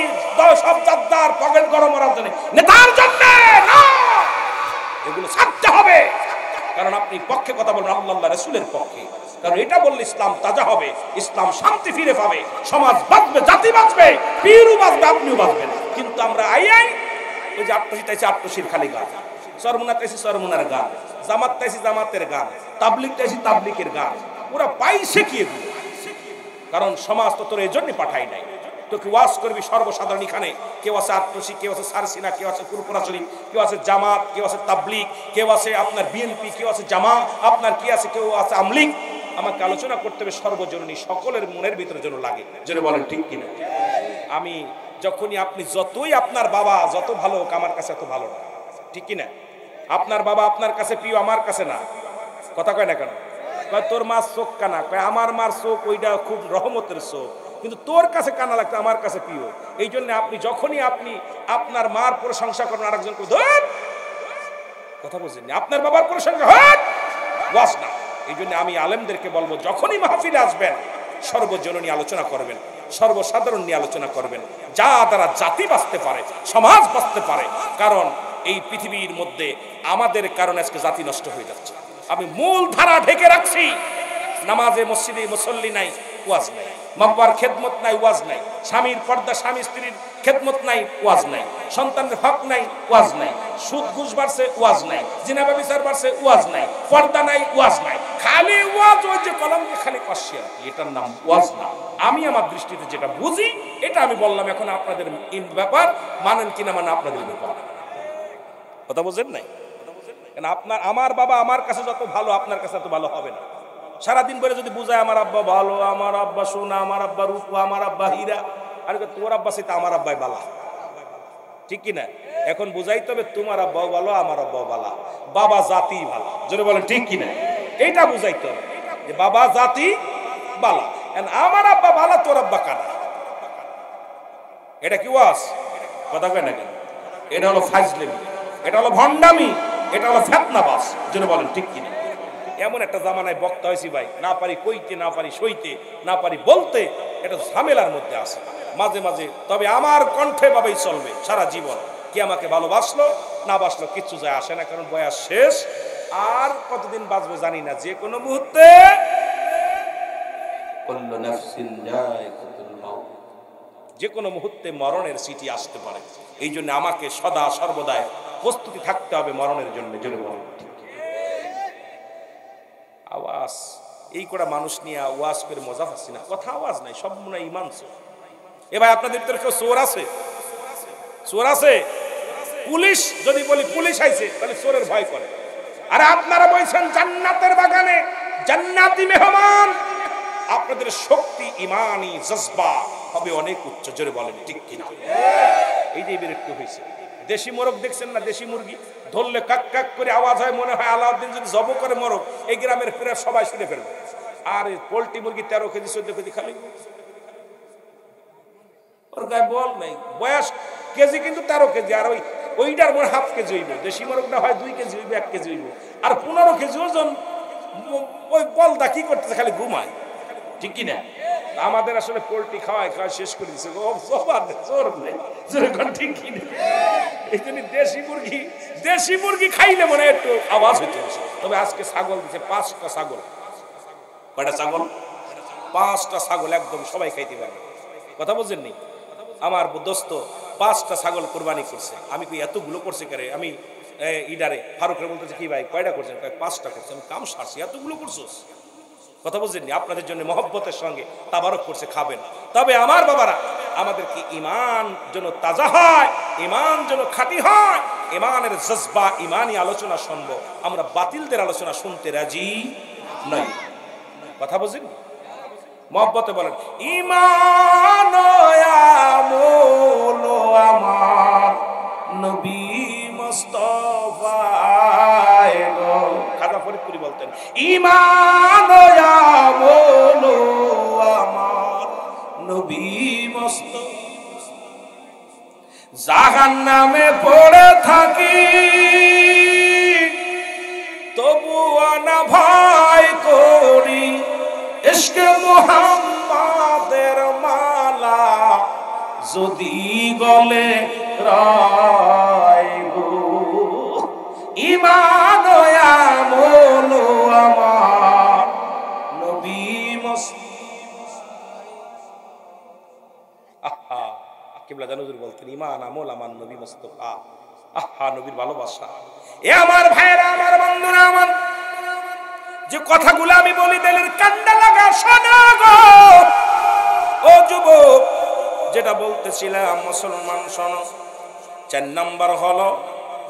সব জাদ্দার পকেট গরম করার জন্য, নেতার জন্য না, এগুলো ছাড়তে হবে। কারণ আপনি পক্ষে কথা বলবেন আল্লাহ রাসূলের পক্ষে, কারণ এটা বললে ইসলাম তাজা হবে, ইসলাম শান্তি ফিরে পাবে, সমাজ বাঁচবে, জাতি বাঁচবে, পীরও বাঁচবে, আপনিও বাঁচবেন। কিন্তু আমরা আই ওই যে আটপুষিতে আটপুষির খালি গান, সরমুনাতে সরমুনার গান, জামাতে জামাতের গান, তাবলিগতে তাবলিগের গান। ওরা পাইছে কি এগুলো? কারণ সমাজ তো তোর এই জন্যই পাঠাই নাই। তো কি ওয়াজ করবি সর্বসাধারণ এখানে, কেউ আছে আটপুষি, কেউ আছে সারসিনা, কেউ আছে ফুরফুরা শরীফ, কেউ আছে জামাত, কেউ আছে তাবলিগ, কেউ আছে আপনার বিএনপি, কেউ আছে জামা, আপনার কি আছে, কেউ আছে আমলিগ। আমাকে আলোচনা করতে হবে সর্বজনীন, সকলের মনের ভিতরে যেন লাগে, যেন বলেন ঠিক কিনা। আমি যখনই আপনি যতই আপনার বাবা যত ভালো হোক আমার কাছে এত ভালো না, ঠিক কিনা। আপনার বাবা আপনার কাছে প্রিয়, আমার কাছে না। কথা কয় না কেন? কয় তোর মার চোখ কানা, কয় আমার মার চোখ ওইটা খুব রহমতের চোখ, কিন্তু তোর কাছে কানা লাগতো, আমার কাছে প্রিয়। এই জন্য আপনি যখনই আপনি আপনার মার প্রশংসা করেন আরেকজনকে ধর, কথা বলছেন, আপনার বাবার প্রশংসা হয় ওয়াজ না। এই জন্য আমি আলেমদেরকে বলবো, যখনই মাহফিলে আসবেন সর্বজনীন আলোচনা করবেন, সর্বসাধারণ নিয়ে আলোচনা করবেন, যা দ্বারা জাতি বাঁচতে পারে, সমাজ বাঁচতে পারে। কারণ এই পৃথিবীর মধ্যে আমাদের কারণে আজকে জাতি নষ্ট হয়ে যাচ্ছে। আমি মূল ধারা ঢেকে রাখছি, নামাজে মসজিদে মুসল্লি নাই, ওয়াজ নাই, মাওয়ার খেদমত নাই, ওয়াজ নাই, স্বামীর পর্দা, স্বামী স্ত্রীর খেদমত নাই, ওয়াজ নাই, সন্তানের হক নাই, ওয়াজ নাই, সুদ ঘুষ বাড়ছে, ওয়াজ নাই, জিনা ব্যভিচার বাড়ছে, ওয়াজ নাই, পর্দা নাই, ওয়াজ নাই, খালি ওয়াজ। ওই যে কলমকে খালি কষিয়া, এটার নাম ওয়াজ না। আমি আমার দৃষ্টিতে যেটা বুঝি এটা আমি বললাম। এখন আপনাদের ব্যাপার, মানেন কিনা মানে আপনাদের ব্যাপার। কথা বুঝেন নাই? কেন আপনার আমার বাবা আমার কাছে যত ভালো আপনার কাছে তত ভালো হবে না। সারাদিন পরে যদি বুঝায় আমার আব্বা ভালো, আমার আব্বা সোনা, আমার আব্বা রূপা, আমার আব্বা হীরা, আর তোর আব্বা সেটা আমার আব্বাই বালা, ঠিক কিনা। এখন বুঝাইতে হবে তোমার আব্বাও ভালো, আমার আব্বাও বালা, বাবা জাতি ভালো, যদি বলেন ঠিক কিনা। এইটা বুঝাইতে হবে যে বাবা জাতি বালা, আমার আব্বা বালা, তোর আব্বা কানা। এটা কি ওয়াজ? কথা কয় না কেন? এটা হলো ফাজলামি, এটা হলো ভণ্ডামি, এটা হলো ফিতনাবাজ, যদি বলেন ঠিক কিনা। এমন একটা জামানায় বক্তা হয়েছি ভাই, না পারি কইতে, না পারি সইতে, না পারি বলতে, এটা ঝামেলার মধ্যে আছে মাঝে মাঝে। তবে আমার কণ্ঠে ভাবেই চলবে সারা জীবন। কে আমাকে ভালোবাসলো না বাসলো কিচ্ছু যায় আসে না, কারণ বয়স শেষ। আর কতদিন বাঁচবো জানি না, যে কোনো মুহূর্তে যে কোনো মুহূর্তে মরণের চিঠি আসতে পারে। এই জন্য আমাকে সদা সর্বদাই প্রস্তুতি থাকতে হবে মরণের জন্য। জোরে বলেন। আওয়াজ এই কটা মানুষ নিয়ে ওয়াজ করে মজা পাচ্ছি না, কথা আওয়াজ নাই, সব মনে হয় ইমান চোর। এ ভাই আপনাদের ভিতরে কেউ চোর আছে? চোর আছে? পুলিশ যদি বলি পুলিশ আইছে তাহলে চোরের ভয় করে। আরে আপনারা বলছেন জান্নাতের বাগানে জান্নাতি মেহমান, আপনাদের শক্তি, ইমানি জজবা হবে অনেক উচ্চ। জোরে বলেন ঠিক কিনা। এই যে এবার একটু হয়েছে, দেশি মোরগ দেখছেন না, দেশি মুরগি ধরলে কাক কাক করে আওয়াজ হয়, মনে হয় আলাউদ্দিন যদি জব করে মোরগ এই গ্রামের ফেরা সবাই শুনে ফেলবে। আর পোল্ট্রি মুরগি 13 কেজি 14 কেজি খালি, ওর গায়ে বল নাই, বয়স কেজি কিন্তু 13 কেজি, আর ওইটার মনে হাফ কেজি হইব। দেশি মোরগটা হয় 2 কেজি হইব, 1 কেজি হইব, আর 15 কেজি ওজন। ওই বলদা কি করতেছে, খালি ঘুমায়, ঠিক কিনা। আমাদের আসলে পোল্ট্রি খাওয়ায় শেষ করে দিচ্ছে, ঠিক কিনা। এই জন্য দেশি মুরগি খাইলে মনে একটু আওয়াজ হইতে হচ্ছে। তবে আজকে ছাগল দিচ্ছে 5টা ছাগল। কয়টা ছাগল? 5টা ছাগল, একদম সবাই খাইতে পারবে। কথা বুঝছেন নি? আমার দোস্ত 5টা ছাগল কোরবানি করছে। আমি কই এতগুলো করছে কেন? আমি ইডারে ফারুকরে বলতেছি কি ভাই কয়টা করছেন? 5টা করছে। আমি কাম সারছি, এতগুলো করছোস? কথা বুঝছেন? আপনাদের জন্য মহব্বতের সঙ্গে তাবারক করছে, খাবেন। তবে আমার বাবারা, আমাদেরকে ইমান যেন তাজা হয়, ইমান যেন খাঁটি হয়, ইমানের জজবা, ইমানি আলোচনা শুনবো। আমরা বাতিলদের আলোচনা শুনতে রাজি নই। কথা বুঝেন? মহব্বতে বলেন ঈমান আমল আমার নবী মুস্তাফায়ে গো। খাজা ফরিদপুরি বলতেন ঈমান আমল আমার নবী মুস্তাফা। জাহান্নামে পড়ে থাকি তবুও না ভয় করি, ইশকে মুহাম্মাদের মালা যদি গলে রায় গো। ঈমান আমল আমার নবী মুস্তাফা। কিবলা জানুজুর বলতেন ঈমান আমল আমার নবী মুস্তাফা। আহা নবীর ভালোবাসা। এ আমার ভাইরা, আমার বন্ধুরা, আমার যে কথাগুলো আমি বলি দিলের কান্না লাগা শোনো গো। ও যুবক, যেটা বলতেছিলাম মুসলমান শোনো। 4 নাম্বার হলো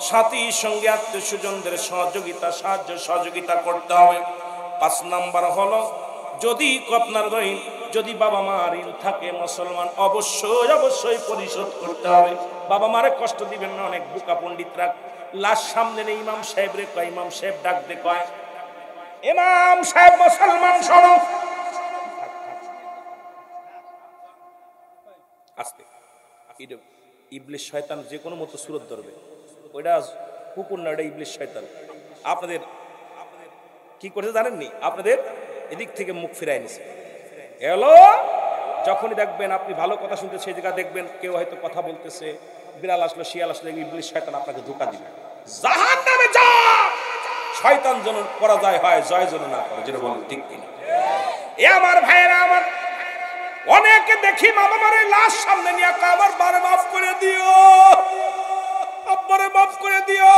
সাথী সঙ্গে আত্মীয় স্বজনদের সহযোগিতা, সাহায্য সহযোগিতা করতে হবে। 5 নাম্বার হলো যদি আপনার ঋণ, যদি বাবা মা ঋণ থাকে মুসলমান অবশ্যই অবশ্যই পরিশোধ করতে হবে। বাবা মারে কষ্ট দিবেন না। অনেক বুকা পণ্ডিতরা লাশ সামনে নেই, ইমাম সাহেব রে কয়, ইমাম সাহেব ডাক দে কয় ইমাম সাহেব মুসলমান শোনো। আস্তে ইবলিশ শয়তান যে কোনো মতো সুরত ধরবে, ওইটা কুকুর না, ওইটা ইবলিশ শয়তান। আপনাদের কি করেছে জানেননি? আপনাদের এদিক থেকে মুখ ফিরাই নিছে। এলো যখনই দেখবেন আপনি ভালো কথা শুনতে, সেই জায়গা দেখবেন কেউ হয়তো কথা বলতেছে, বিড়াল আসলো শিয়াল আসলো, ইবলিশ শয়তান আপনাকে ধোঁকা দিবে। জাহান্নামে যা, শয়তান যেন পরাজয় হয়, জয় যেন না করে, যেটা বলেন ঠিক কিনা? এ আমার ভাইয়েরা, আমার অনেকে দেখি বাবা মারে লাশ সামনে নিয়ে আমার বারে মাফ করে দিও, আব্বারে মাফ করে দিও।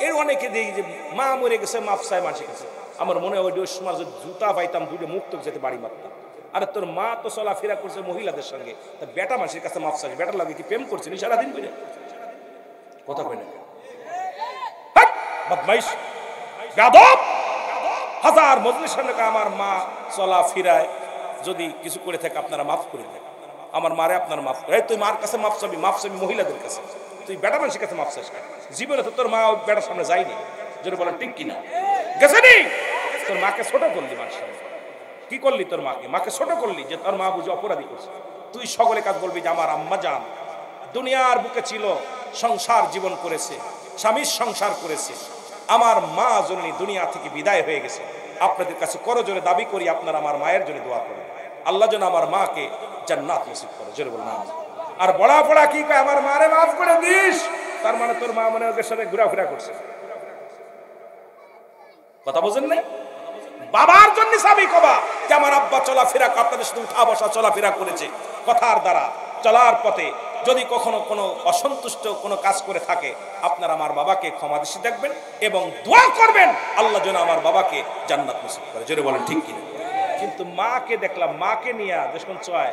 এর অনেকে দেখি যে মা মরে গেছে, মাফ চায় মানুষের কাছে। আমার মনে হয় ওই সময় যদি জুতা পাইতাম দুটো মুক্ত যেতে বাড়ি মারতাম। আরে তোর মা তো চলাফেরা করছে মহিলাদের সঙ্গে, তা বেটা মানুষের কাছে মাফ চাই, বেটার লাগে কি প্রেম করছে নি সারাদিন করে? কথা কই না বদমাইশ বেয়াদব। হাজার মজলিসের লোক আমার মা চলাফেরায় যদি কিছু করে থাকে আপনারা মাফ করে দেন। আমার মারে আপনার মাফ করে, তুই মার কাছে মাফ চাবি, মাফ চাবি মহিলাদের কাছে, তুই বেটা মানুষের কাছে মাফ চাস। জীবনে তো তোর মা বেটার সামনে যায়নি, যদি বলেন ঠিক কিনা? গেছে নি? তোর মাকে ছোট করলি, মানুষের সামনে কি করলি? তোর মাকে ছোট করলি, যে তোর মা বুঝে অপরাধী করছে। তুই সকলে কাজ বলবি যে আমার আম্মা জান দুনিয়ার বুকে ছিল, সংসার জীবন করেছে, স্বামীর সংসার করেছে, আমার মা জননী দুনিয়া থেকে বিদায় হয়ে গেছে। আপনাদের কাছে করজোরে দাবি করি, আপনারা আমার মায়ের জন্য দোয়া করেন, আল্লাহ যেন আমার মাকে জান্নাত নসিব করে। জোরে বলুন আমিন। আর বড়া পড়া কি কয়, আমার মারে মাফ করে দিস, তার মানে তোর মা মনে ওদের সাথে ঘোরাফেরা করছে। কথা বোঝেন নাই? বাবার জন্য সাবি কবা যে আমার আব্বা চলাফেরা আপনাদের সাথে উঠা বসা চলাফেরা করেছে, কথার দ্বারা চলার পথে যদি কখনো কোনো অসন্তুষ্ট কোনো কাজ করে থাকে, আপনারা আমার বাবাকে ক্ষমা দৃষ্টি দেখবেন এবং দোয়া করবেন আল্লাহ যেন আমার বাবাকে জান্নাত নসিব করে। জোরে বলেন ঠিক কিনা? কিন্তু মাকে দেখলাম, মাকে নিয়ে যখন চয়,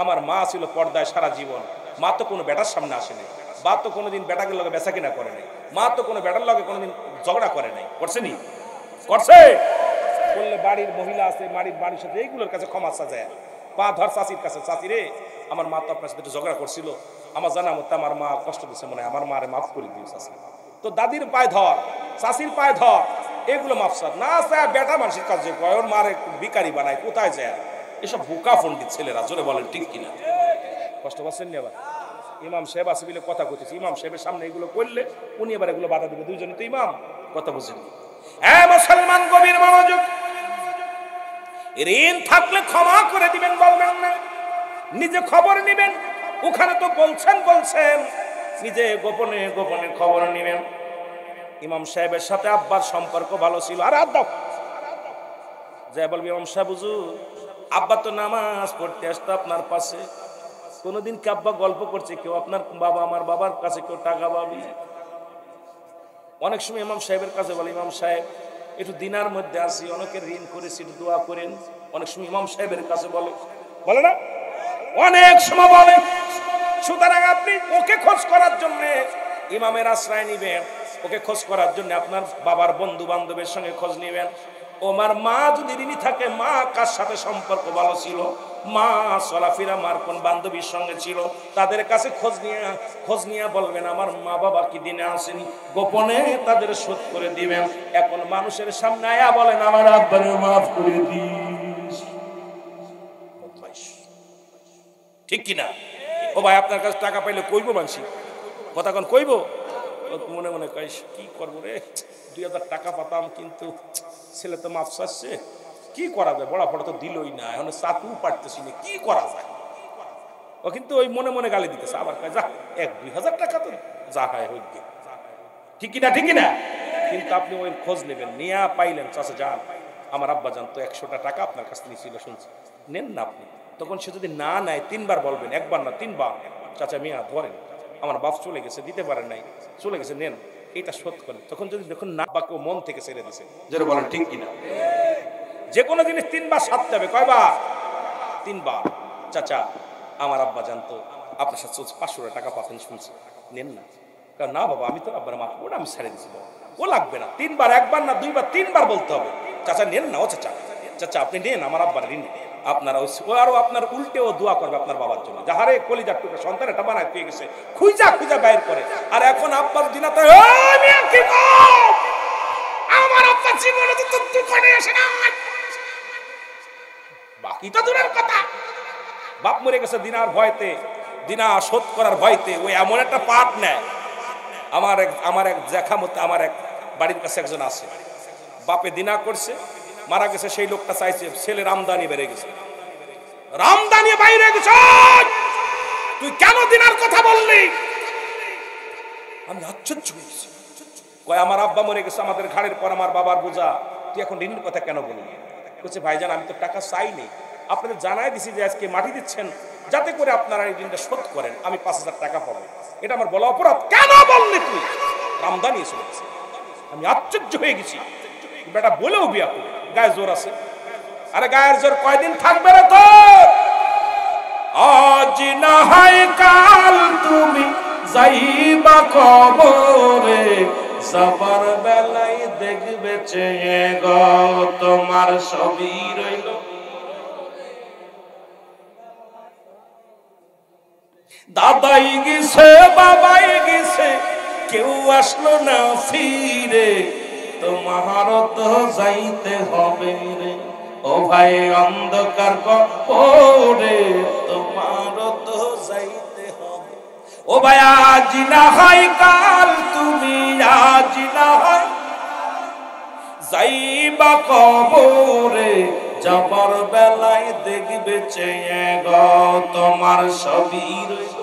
আমার মা ছিল পর্দায় সারা জীবন, মা তো কোনো বেটার সামনে আসেনি, বা তো কোনোদিন বেটাকে লগে বেচা কিনা করে নাই, মা তো কোনো বেটার লগে কোনোদিন ঝগড়া করে নাই, করছে নি? করছে? করলে বাড়ির মহিলা আছে, বাড়ির সাথে এইগুলোর কাছে ক্ষমা চায়, পা ধর চাচির কাছে, চাচি রে আমার মা তো আপনার সাথে ঝগড়া করছিল, আমার জানা মতো আমার মা কষ্ট দিচ্ছে, মনে হয় আমার মারে মাফ করে দিও চাচি। তো দাদির পায়ে ধর, চাচির পায়ে ধর, এগুলো মাফ চায় না। চায় বেটা মানুষের কাছে ওর মারে ভিখারি বানায়, কোথায় যায়? এসব বোকা পণ্ডিত ছেলেরা। জোরে বলেন ঠিক কিনা? কষ্ট পাচ্ছেন নি? আবার ইমাম সাহেব আছে বলে কথা কইতেছি, ইমাম সাহেবের সামনে এগুলো করলে উনি এবার এগুলো বাধা দিবে, দুইজনই তো ইমাম। কথা বুঝেন? হ্যাঁ মুসলমান, গভীর মনোযোগ। ঋণ থাকলে ক্ষমা করে দিবেন, বলবেন না, নিজে খবর নিবেন। ওখানে তো বলছেন নিজে গোপনে গোপনে খবর নিবেন। ইমাম সাহেবের সাথে আব্বার সম্পর্ক ভালো ছিল, আর আব্বা যা বলবি ইমাম সাহেব হুজুর আব্বা তো নামাজ পড়তে আসতো আপনার পাশে, কোনোদিন কি আব্বা গল্প করছে কেউ আপনার বাবা আমার বাবার কাছে কেউ টাকা পাবি? অনেক সময় ইমাম সাহেবের কাছে বলে ইমাম সাহেব একটু দিনার মধ্যে আসি, অনেকের ঋণ করেছি, একটু দোয়া করেন। অনেক সময় ইমাম সাহেবের কাছে বলে না, অনেক সময় বলে। সুতরাং আপনি ওকে খোঁজ করার জন্য ইমামের আশ্রয় নিবেন, ওকে খোঁজ করার জন্য আপনার বাবার বন্ধু বান্ধবের সঙ্গে খোঁজ নিবেন। আমার মা যদি ঋণী থাকে, মা কার সাথে সম্পর্ক ভালো ছিল, মা চলাফেরা মার কোন বান্ধবীর সঙ্গে ছিল, তাদের কাছে খোঁজ নিয়ে বলবেন আমার মা বাবা কি দিনে আসেনি, গোপনে তাদের শোধ করে দিবেন। এখন মানুষের সামনে আয়া বলেন আমার আব্বারে মাফ করে দিস। ঠিক কিনা? ও ভাই আপনার কাছে টাকা পাইলে কইব মানসি কথা কোন কইব, মনে মনে কইস কি করবো রে, 2000 টাকা পাতাম কিন্তু ছেলে তো মাফ চাচ্ছে, কি করা যায়, বড় ফটো তো দিলই না, এখন চাকু পারতেছি না, কি করা যায়। ও কিন্তু ওই মনে মনে গালি দিতেছে, আবার কয় যা 1-2 হাজার টাকা তো যা হয় হইবে, ঠিক কিনা ঠিক কিনা। কিন্তু আপনি ওই খোঁজ নেবেন, নিয়া পাইলেন চাচা যান আমার আব্বা জান তো 100টা টাকা আপনার কাছ থেকে ছিল শুনছি, নেন না আপনি। তখন সে যদি না নেয় 3বার বলবেন, 1বার না 3বার, চাচা মিয়া ধরেন আমার বাপ চলে গেছে, দিতে পারেন নাই, চলে গেছে, নেন এটা শোধ করেন। তখন যদি দেখুন না বাক্য মন থেকে ছেড়ে দিছে, যেটা বলেন ঠিক কিনা। যে কোনো জিনিস 3বার সারতে হবে, কয়বার? 3বার। চাচা আমার আব্বা জানতো আপনার সাথে 500 টাকা পাবেন শুনছি, নেন না। কারণ না বাবা আমি তো আব্বার মাফ করে আমি ছেড়ে দিছি, ও লাগবে না। 3বার, 1বার না 2বার, 3বার বলতে হবে। চাচা নেন না, ও চাচা চাচা আপনি নেন আমার আব্বার ঋণ। আপনার আরো আপনার উল্টেও দোয়া করবে আপনার বাবার জন্য, যাহারে কলিজার টুকরা সন্তান এটা বানায় পেয়ে গেছে, খুঁজা খুঁজা বাইর করে। আর এখন আব্বার দিনাতে আমার আব্বা জীবনে তো দোকানে আসে না, বাকি তো দূরের কথা। বাপ মরে গেছে দিনার ভয়তে, দিনা শোধ করার ভয়তে ওই এমন একটা পাঠ নেয়। আমার এক দেখা মতো আমার এক বাড়ির কাছে একজন আছে, বাপে দিনা করছে, মারা গেছে, সেই লোকটা চাইছে ছেলের আমদানি বেড়ে গেছে, রামদানি বাইরে গেছে, তুই কেন দিনার কথা বললি? আমি আশ্চর্য হয়েছি, কয় আমার আব্বা মরে গেছে, আমাদের ঘাড়ের পর আমার বাবার বোঝা, তুই এখন ঋণের কথা কেন বললি? বলছে ভাইজান আমি তো টাকা চাইনি, আপনাদের জানাই দিছি যে আজকে মাটি দিচ্ছেন যাতে করে আপনারা এই ঋণটা শোধ করেন, আমি 5000 টাকা পাবো, এটা আমার বলা অপরাধ, কেন বললি তুই? রামদানি এসে গেছে। আমি আশ্চর্য হয়ে গেছি, বেটা বলেও বিয়া করি, গায়ে জোর আছে। আরে গায়ের জোর কয়দিন থাকবে রে তো? আজ না হয় কাল তুমি যাইবা কবরে, যাবার বেলায় দেখবে চেয়ে গো তোমার সবই রইল। দাদাই গেছে বাবাই গেছে, কেউ আসলো না ফিরে, তোমার তো যাইতে হবে রে ও ভাই অন্ধকার কবরে, তোমার তো যাইতে হবে। ও ভাই আজ না হয় কাল তুমি, আজ না হয় যাইবা কবরে, যাবার বেলায় দেখবে চেয়ে গো তোমার সবই রইল।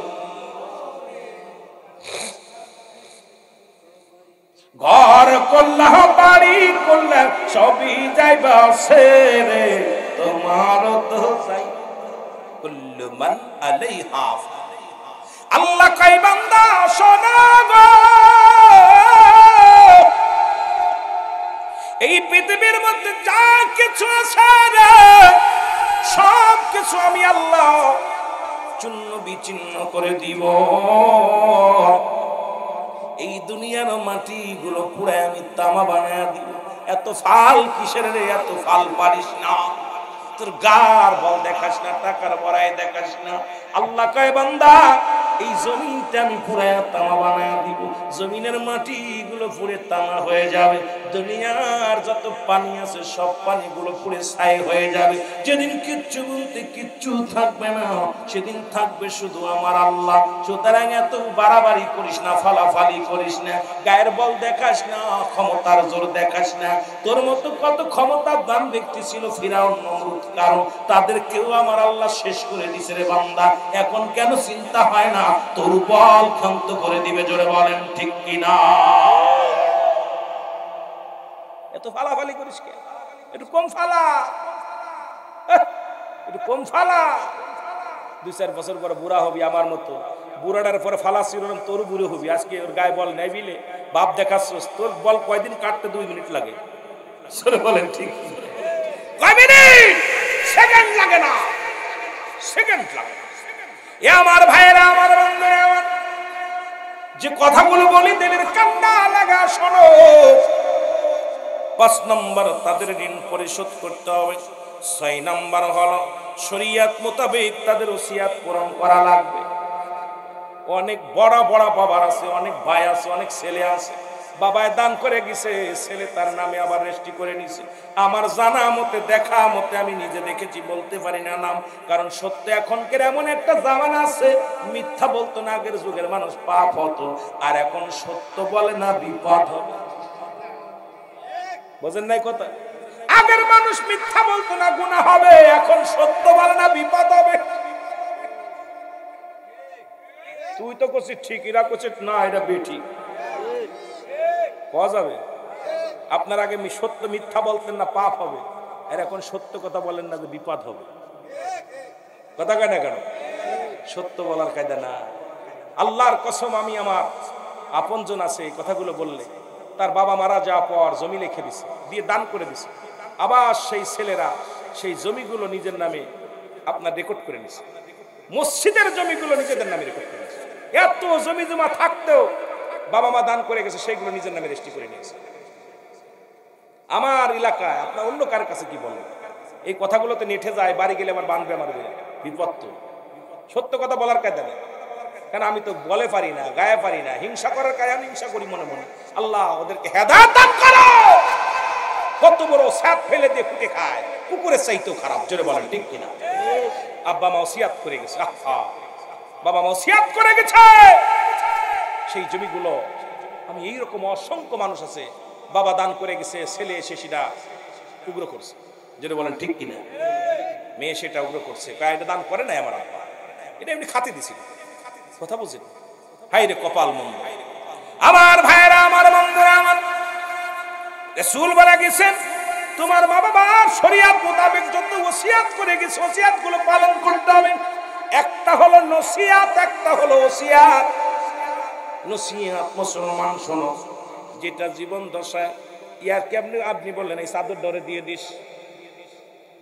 ঘর করলা বাড়ি করলা সবই যাইবা ছেড়ে, তোমার তো যাই কুল্লু মান আলাইহা। আল্লাহ কই বান্দা শোনো গো, এই পৃথিবীর মধ্যে যা কিছু আছে রে, সব কিছু আমি আল্লাহ চূর্ণ বিচ্ছিন্ন করে দিব। এই দুনিয়ার মাটি গুলো পুরো আমি তামা বানায় দিব। এত ফাল কিসের রে, এত ফাল পারিস না, তোর গার বল দেখাস না, টাকার বড়াই দেখাস না। আল্লাহ কয় বান্দা এই জমিনটা আমি পুরাই তামা বানায় দিব, জমিনের মাটি গুলো পুরে তামা হয়ে যাবে, দুনিয়ার যত পানি আছে সব পানিগুলো পুরে ছাই হয়ে যাবে। যেদিন কিচ্ছু বলতে কিচ্ছু থাকবে না, সেদিন থাকবে শুধু আমার আল্লাহ। সুতরাং এত বাড়াবাড়ি করিস না, ফালাফালি করিস না, গায়ের বল দেখাস না, ক্ষমতার জোর দেখাস না। তোর মতো কত ক্ষমতাবান ব্যক্তি ছিল ফিরাউন, নমরুদ, কারণ তাদের কেউ আমার আল্লাহ শেষ করে দিছে রে বান্দা। এখন কেন চিন্তা হয় না তোর বল ক্ষান্ত করে দিবে? জোরে বলেন ঠিক কিনা। এত ফালাফালি করিস কে? একটু কম ফালা, একটু কম ফালা। 2-4 বছর পরে বুড়া হবি আমার মতো, বুড়াটার পরে ফালা শিরোনাম তোর বুড়ো হবি। আজকে ওর গায়ে বল নেই বিলে বাপ দেখাচ্ছিস, তোর বল কয়দিন কাটতে 2 মিনিট লাগে। বলেন ঠিক, কয় মিনিট? সেকেন্ড লাগে না, সেকেন্ড লাগে না। এ আমার ভাইয়েরা, আমার বন্ধুরা, আমার যে কথাগুলো বলি দিলের কান্না লাগা শোনো। 5 নম্বর তাদের ঋণ পরিশোধ করতে হবে। 6 নম্বর হলো শরীয়ত মোতাবেক তাদের ওসিয়াত পূরণ করা লাগবে। অনেক বড় বড় বাবার আছে, অনেক ভাই আছে, অনেক ছেলে আছে, বাবায় দান করে গেছে, ছেলে তার নামে আবার রেজিস্ট্রি করে নিছে। আমার জানা মতে, দেখা মতে, আমি নিজে দেখেছি, বলতে পারি না নাম, কারণ সত্য এখনকার এমন একটা জামানা আছে, মিথ্যা বলতো না আগের যুগের মানুষ, পাপ হতো, আর এখন সত্য বলে না বিপদ হবে। বোঝেন নাই কথা? আগের মানুষ মিথ্যা বলতো না গুনাহ হবে, এখন সত্য বলে না বিপদ হবে। তুই তো করছিস ঠিক, এরা করছিস না, এটা বেঠিক, পাওয়া যাবে। আপনার আগে সত্য মিথ্যা বলতেন না পাপ হবে, আর এখন সত্য কথা বলেন না যে বিপদ হবে। কথা কয় না কেন? সত্য বলার কায়দা না। আল্লাহর কসম, আমি আমার আপনজন আছে, এই কথাগুলো বললে তার বাবা মারা যাওয়ার পর জমি লিখে দিছে, দিয়ে দান করে দিছে, আবার সেই ছেলেরা সেই জমিগুলো নিজের নামে আপনার রেকর্ড করে নিছে, মসজিদের জমিগুলো নিজেদের নামে রেকর্ড করে নিছে। এত জমি জমা থাকতেও বাবা মা দান করে গেছে, সেইগুলো নিজের নামে রেজিস্ট্রি করে নিয়েছে। আমার এলাকায় আপনার অন্য কার কাছে কি বলবো, এই কথাগুলোতে নেঠে যায়, বাড়ি গেলে আমার বানবে, আমার বিপদ। তো সত্য কথা বলার কায়দা নেই, কারণ আমি তো বলে পারি না, গায়ে পারি না, হিংসা করার কায় আমি হিংসা করি মনে মনে। আল্লাহ ওদেরকে হেদায়েত দান করো। কত বড় সাপ ফেলে দিয়ে ফুটে খায়, কুকুরের চাইতেও খারাপ, জোরে বলেন ঠিক কিনা? আব্বা মা ওসিয়াত করে গেছে, বাবা মা ওসিয়াত করে গেছে, সেই জমিগুলো আমি এইরকম অসংখ্য মানুষ আছে, বাবা দান করে গেছে, ছেলে এসে সেটা উগ্র করছে, যেটা বলেন ঠিক কিনা? মেয়ে সেটা উগ্র করছে, এটা দান করে নাই আমার আব্বা, এটা এমনি খাতে দিছিল। কথা বুঝেন? হাই রে কপাল মন্দ। আমার ভাইরা, আমার বন্ধুরা, আমার রাসূল বলে গেছেন, তোমার মা বাবার শরীয়ত মোতাবেক যত ওসিয়াত করে গেছে, ওসিয়াত গুলো পালন করতে হবে। একটা হলো নসিয়াত, একটা হলো ওসিয়াত। নসিহাত মুসলমান শোনো, যেটা জীবন দশায় ইয়ার কি আপনি বললেন এই চাদর ডরে দিয়ে দিস,